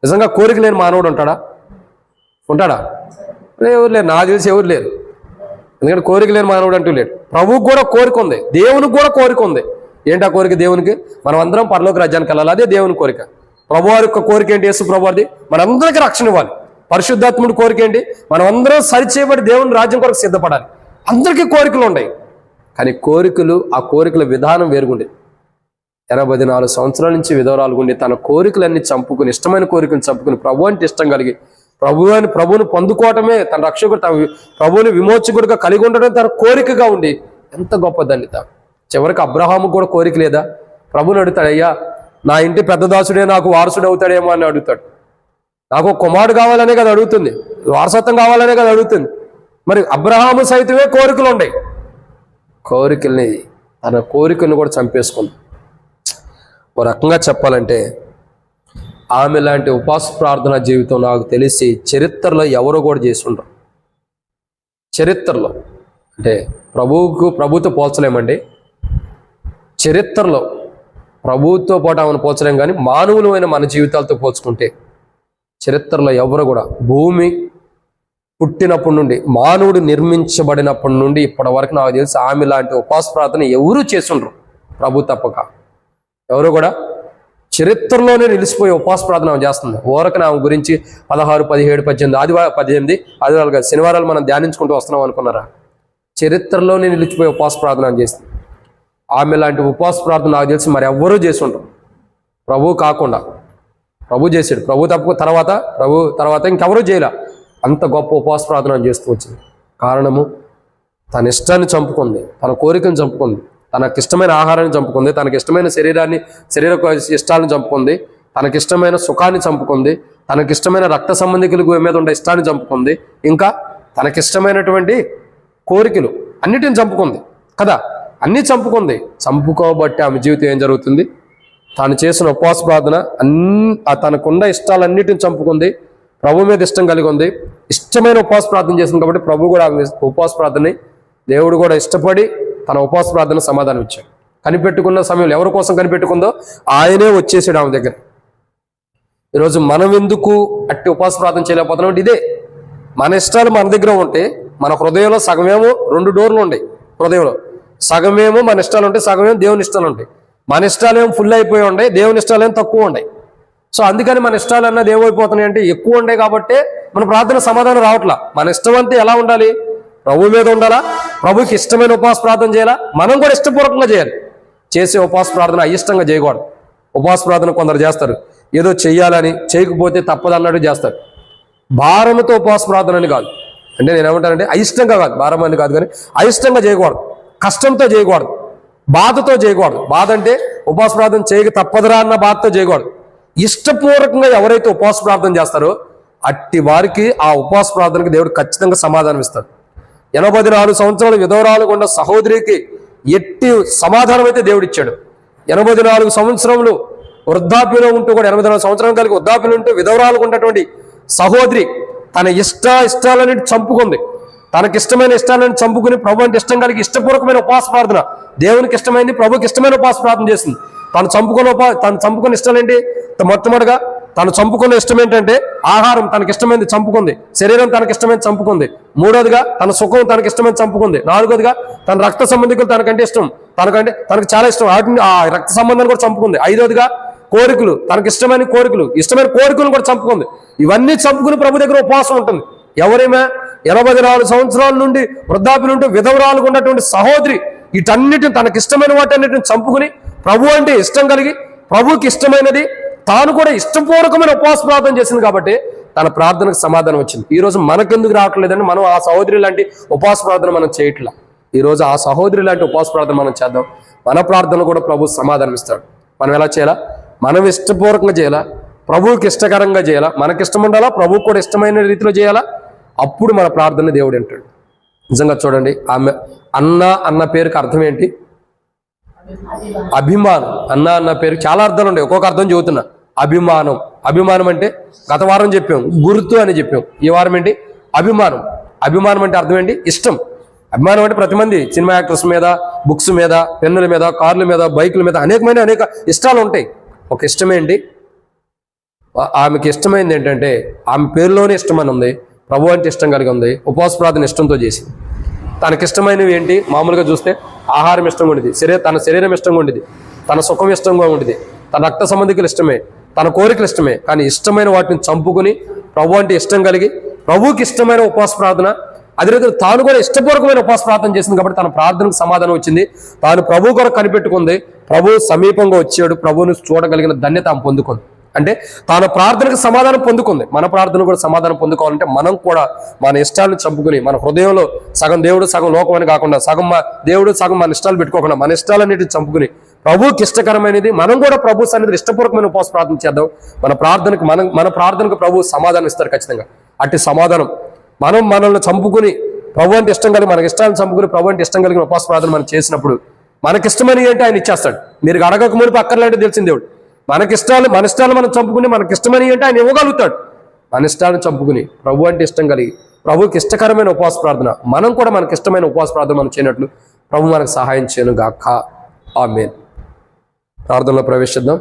నిజంగా కోరిక లేని మానవుడు ఉంటాడా? ఎవరు లేరు, నాకు తెలిసి ఎవరు లేరు. ఎందుకంటే కోరిక లేని మానవుడు అంటూ లేడు. ప్రభువుకు కూడా కోరిక ఉంది, దేవునికి కూడా కోరిక ఉంది. ఏంటి ఆ కోరిక? దేవునికి మనం అందరం పరలోక రాజ్యానికి వెళ్ళాలి, అదే దేవుని కోరిక. ప్రభువారి యొక్క కోరిక ఏంటి? యేసు ప్రభువారిది మనందరికీ రక్షణ ఇవ్వాలి. పరిశుద్ధాత్ముడి కోరిక ఏంటి? మనం అందరం సరిచేయబడి దేవుని రాజ్యం కొరకు సిద్ధపడాలి. అందరికీ కోరికలు ఉన్నాయి, కానీ ఆ కోరికల విధానం వేరుగుండేది. 84 సంవత్సరాల నుంచి విధవరాలు ఉండి తన కోరికలన్నీ చంపుకుని, ఇష్టమైన కోరికలు చంపుకుని ప్రభు అంటే ఇష్టం కలిగి ప్రభువుని పొందుకోవటమే తన రక్షకుడు, తన ప్రభువుని విమోచకుడిగా కలిగి ఉండడం తన కోరికగా ఉండి ఎంత గొప్ప ధన్యత. చివరికి అబ్రహాము కూడా కోరిక లేదా? ప్రభుని అడుగుతాడు, అయ్యా నా ఇంటి పెద్ద దాసుడే నాకు వారసుడు అవుతాడేమో అని అడుగుతాడు. నాకు కుమారుడు కావాలనే కదా అడుగుతుంది, వారసత్వం కావాలనే కదా అడుగుతుంది. మరి అబ్రహాము సైతమే కోరికలు ఉన్నాయి. తన కోరికలను కూడా చంపేసుకుంది. ఓ రకంగా చెప్పాలంటే ఆమె లాంటి ఉపవాస ప్రార్థన జీవితం నాకు తెలిసి చరిత్రలో ఎవరు కూడా చేసి ఉండరు. చరిత్రలో అంటే ప్రభుతో పోల్చలేమండి. చరిత్రలో ప్రభువుతో పాటు ఆమెను పోల్చలేం, కానీ మానవులమైన మన జీవితాలతో పోల్చుకుంటే చరిత్రలో ఎవరు కూడా భూమి పుట్టినప్పటి నుండి మానవుడు నిర్మించబడినప్పటి నుండి ఇప్పటి వరకు నాకు తెలిసి ఆమె లాంటి ఉపవాస ప్రార్థన ఎవరూ చేస్తుండ్రు, ప్రభు తప్పక. ఎవరు కూడా చరిత్రలోనే నిలిచిపోయి ఉపవాస ప్రార్థన చేస్తుంది. ఊరకన ఆమె గురించి 16, 17, 18 ఆదివారాలు శనివారాలు మనం ధ్యానించుకుంటూ వస్తున్నాం అనుకున్నారా? చరిత్రలోనే నిలిచిపోయి ఉపవాస ప్రార్థన చేస్తుంది. ఆమె లాంటి ఉపవాస ప్రార్థన నాకు తెలిసి మరి ఎవ్వరూ చేసి ఉంటారు, ప్రభు కాకుండా. ప్రభు చేసాడు, ప్రభు తర్వాత ఇంకెవరూ చేయలే. అంత గొప్ప ఉపవాస ప్రార్థన చేస్తూ వచ్చింది. కారణము తన ఇష్టాన్ని చంపుకుంది, తన కోరికను చంపుకుంది, తనకిష్టమైన ఆహారాన్ని చంపుకుంది, తనకిష్టమైన శరీర ఇష్టాలను చంపుకుంది, తనకిష్టమైన సుఖాన్ని చంపుకుంది, తనకిష్టమైన రక్త సంబంధికుల మీద ఉండే ఇష్టాన్ని చంపుకుంది, ఇంకా తనకిష్టమైనటువంటి కోరికలు అన్నిటిని చంపుకుంది కదా. అన్నీ చంపుకుంది. చంపుకోబట్టి ఆమె జీవితం ఏం జరుగుతుంది? తాను చేసిన ఉపవాస ప్రార్థన తనకున్న ఇష్టాలన్నిటిని చంపుకుంది, ప్రభు మీద ఇష్టం కలిగి ఉంది, ఇష్టమైన ఉపవాస ప్రార్థన చేసింది. కాబట్టి ప్రభు కూడా ఆమె ఉపవాస ప్రార్థనని దేవుడు కూడా ఇష్టపడి తన ఉపవాస ప్రార్థన సమాధానం ఇచ్చాడు. కనిపెట్టుకున్న సమయంలో ఎవరి కోసం కనిపెట్టుకుందో ఆయనే వచ్చేసాడు ఆమె దగ్గర. ఈరోజు మనం ఎందుకు అట్టి ఉపవాస ప్రార్థన చేయలేకపోతున్నాం అంటే ఇదే. మన ఇష్టాలు మన దగ్గర ఉంటే మన హృదయంలో సగమేమో 2 డోర్లు ఉంటాయి. హృదయంలో సగమేమో మన ఇష్టాలు ఉంటాయి, సగమేమో దేవుని ఇష్టాలు ఉంటాయి. మన ఇష్టాలేమో ఫుల్ అయిపోయి ఉంటాయి, దేవుని ఇష్టాలేమో తక్కువ ఉన్నాయి. సో అందుకని మన ఇష్టాలు అన్నది ఏమైపోతున్నాయి అంటే ఎక్కువ ఉంటాయి. కాబట్టి మన ప్రార్థన సమాధానం రావట్లా. మన ఇష్టం అంతే ఎలా ఉండాలి? ప్రభు మీద ఉండాలా, ప్రభుకి ఇష్టమైన ఉపవాస ప్రార్థన చేయాలా, మనం కూడా ఇష్టపూర్వకంగా చేయాలి. చేసే ఉపవాస ప్రార్థన అయిష్టంగా చేయకూడదు. ఉపవాస ప్రార్థన కొందరు చేస్తారు, ఏదో చెయ్యాలని, చేయకపోతే తప్పదన్నట్టు చేస్తారు. భారంతో ఉపవాస ప్రార్థన అని కాదు. అంటే నేను ఏమంటానంటే అయిష్టంగా కాదు, భారం అని కాదు, కానీ అయిష్టంగా చేయకూడదు, కష్టంతో చేయకూడదు, బాధతో చేయకూడదు. బాధ అంటే ఉపవాస ప్రార్థన చేయక తప్పదురా అన్న బాధతో చేయకూడదు. ఇష్టపూర్వకంగా ఎవరైతే ఉపవాస ప్రార్థన చేస్తారో అట్టి వారికి ఆ ఉపవాస ప్రార్థనకి దేవుడు ఖచ్చితంగా సమాధానం ఇస్తాడు. 84 సంవత్సరాలు విధవరాలు ఉన్న సహోదరికి ఎట్టి సమాధానం అయితే దేవుడు ఇచ్చాడు. 84 సంవత్సరములు వృద్ధాప్యంలో ఉంటూ కూడా 84 సంవత్సరం కలిగి వృద్ధాప్యంలో ఉంటూ విధవరాలకు ఉన్నటువంటి సహోదరి తన ఇష్టాలన్నిటి చంపుకుంది. తనకిష్టమైన ఇష్టాలను చంపుకుని ప్రభు అంటే ఇష్టం కలిగి ఇష్టపూర్వకమైన ఉపవాస ప్రార్థన, దేవునికి ఇష్టమైంది ప్రభుకి ఇష్టమైన ఉపవాస ప్రార్థన చేసింది. తను చంపుకున్న ఇష్టాలు ఏంటి? మొట్టమొదటిగా తను చంపుకున్న ఇష్టం ఏంటంటే ఆహారం, తనకి ఇష్టమైంది చంపుకుంది. శరీరం తనకి ఇష్టమైంది చంపుకుంది. మూడోదిగా తన సుఖం తనకి ఇష్టమైంది చంపుకుంది. నాలుగోదిగా తన రక్త సంబంధికులు తనకంటే ఇష్టం, తనకు చాలా ఇష్టం, వాటిని ఆ రక్త సంబంధాన్ని కూడా చంపుకుంది. ఐదోదిగా కోరికలు, తనకి ఇష్టమైన కోరికలను కూడా చంపుకుంది. ఇవన్నీ చంపుకుని ప్రభు దగ్గర ఉపవాసం ఉంటుంది. ఎవరేమే 84 సంవత్సరాల నుండి వృద్ధాప్యం నుండి విధవరాలుగా ఉన్నటువంటి సహోదరి వీటన్నిటిని, తనకిష్టమైన వాటన్నిటిని చంపుకుని ప్రభు అంటే ఇష్టం కలిగి ప్రభుకి ఇష్టమైనది తాను కూడా ఇష్టపూర్వకమైన ఉపవాస ప్రార్థన చేసింది కాబట్టి తన ప్రార్థనకు సమాధానం వచ్చింది. ఈరోజు మనకెందుకు రావట్లేదని మనం ఆ సహోదరి లాంటి ఉపవాస ప్రార్థన మనం చేయట్లా. ఈరోజు ఆ సహోదరి లాంటి ఉపవాస ప్రార్థన మనం చేద్దాం. మన ప్రార్థన కూడా ప్రభు సమాధానం ఇస్తాడు. మనం ఎలా చేయాలా? మనం ఇష్టపూర్వకంగా చేయాలా, ప్రభువుకి ఇష్టకరంగా చేయాలా, మనకిష్టం ఉండాలా, ప్రభువుకి కూడా ఇష్టమైన రీతిలో చేయాలా. అప్పుడు మన ప్రార్థన దేవుడు వింటాడు. నిజంగా చూడండి, ఆమె అన్న పేరుకి అర్థం ఏంటి? అభిమానం. అన్న పేరుకి చాలా అర్థాలు ఉంటాయి, ఒక్కొక్క అర్థం చెబుతున్నా. అభిమానం అంటే గత వారం చెప్పాం, గుర్తు అని చెప్పాం. ఈ వారం ఏంటి? అభిమానం అంటే అర్థం ఏంటి? ఇష్టం. అభిమానం అంటే ప్రతి మంది సినిమా యాక్టర్స్ మీద, బుక్స్ మీద, పెన్నుల మీద, కార్ల మీద, బైకుల మీద అనేక ఇష్టాలు ఉంటాయి. ఒక ఇష్టమేంటి? ఆమెకి ఇష్టమైంది ఏంటంటే ఆమె పేరులోనే ఇష్టం అని ఉంది, ప్రభు అంటే ఇష్టం కలిగి ఉంది, ఉపవాస ప్రార్థన ఇష్టంతో చేసి. తనకిష్టమైనవి ఏంటి? మామూలుగా చూస్తే ఆహారం ఇష్టంగా ఉండేది, తన శరీరం ఇష్టంగా ఉండేది, తన సుఖం ఇష్టంగా ఉండేది, తన రక్త సంబంధికులు ఇష్టమే, తన కోరికలు ఇష్టమే. కానీ ఇష్టమైన వాటిని చంపుకుని ప్రభు అంటే ఇష్టం కలిగి ప్రభుకి ఇష్టమైన ఉపవాస ప్రార్థన, అదే రీతిలో తాను కూడా ఇష్టపూర్వకమైన ఉపవాస ప్రార్థన చేసింది కాబట్టి తన ప్రార్థనకు సమాధానం వచ్చింది. తాను ప్రభు కొరకు కనిపెట్టుకుంది, ప్రభు సమీపంగా వచ్చాడు, ప్రభువును చూడగలిగిన ధన్యత ఆమె పొందుకుంది. అంటే తాను ప్రార్థనకు సమాధానం పొందుకుంది. మన ప్రార్థన కూడా సమాధానం పొందుకోవాలంటే మనం కూడా మన ఇష్టాలను చంపుకుని, మన హృదయంలో సగం దేవుడు సగం లోకం అని కాకుండా, సగం దేవుడు సగం మన ఇష్టాలు పెట్టుకోకుండా మన ఇష్టాలన్నిటిని చంపుకుని ప్రభువుకి ఇష్టకరమైనది మనం కూడా ప్రభు సన్నిధిలో ఇష్టపూర్వకమైన ఉపవాస ప్రార్థన చేద్దాం. మన ప్రార్థనకు ప్రభు సమాధానం ఇస్తారు ఖచ్చితంగా. అట్టి సమాధానం మనల్ని చంపుకుని ప్రభు అంటే ఇష్టం కలిగి, మనకి ఇష్టాలను చంపుకుని ప్రభు అంటే ఇష్టం కలిగిన ఉపవాస ప్రార్థన మనం చేసినప్పుడు మనకిష్టమని ఏంటి ఆయన ఇచ్చేస్తాడు. మీరు అడగక మునిపి అక్కర్లాంటి తెలిసింది దేవుడు. మన ఇష్టాలు మనం చంపుకుని మనకిష్టమని ఏంటి ఆయన ఇవ్వగలుగుతాడు. మన ఇష్టాలను చంపుకుని ప్రభు అంటే ఇష్టం కలిగి ప్రభుకి ఇష్టకరమైన ఉపవాస ప్రార్థన మనం కూడా మనకి ఇష్టమైన ఉపవాస ప్రార్థన మనం చేయనట్లు ప్రభు మనకు సహాయం చేయను గాక. ఆమేన్. ప్రార్థనలో ప్రవేశిద్దాం.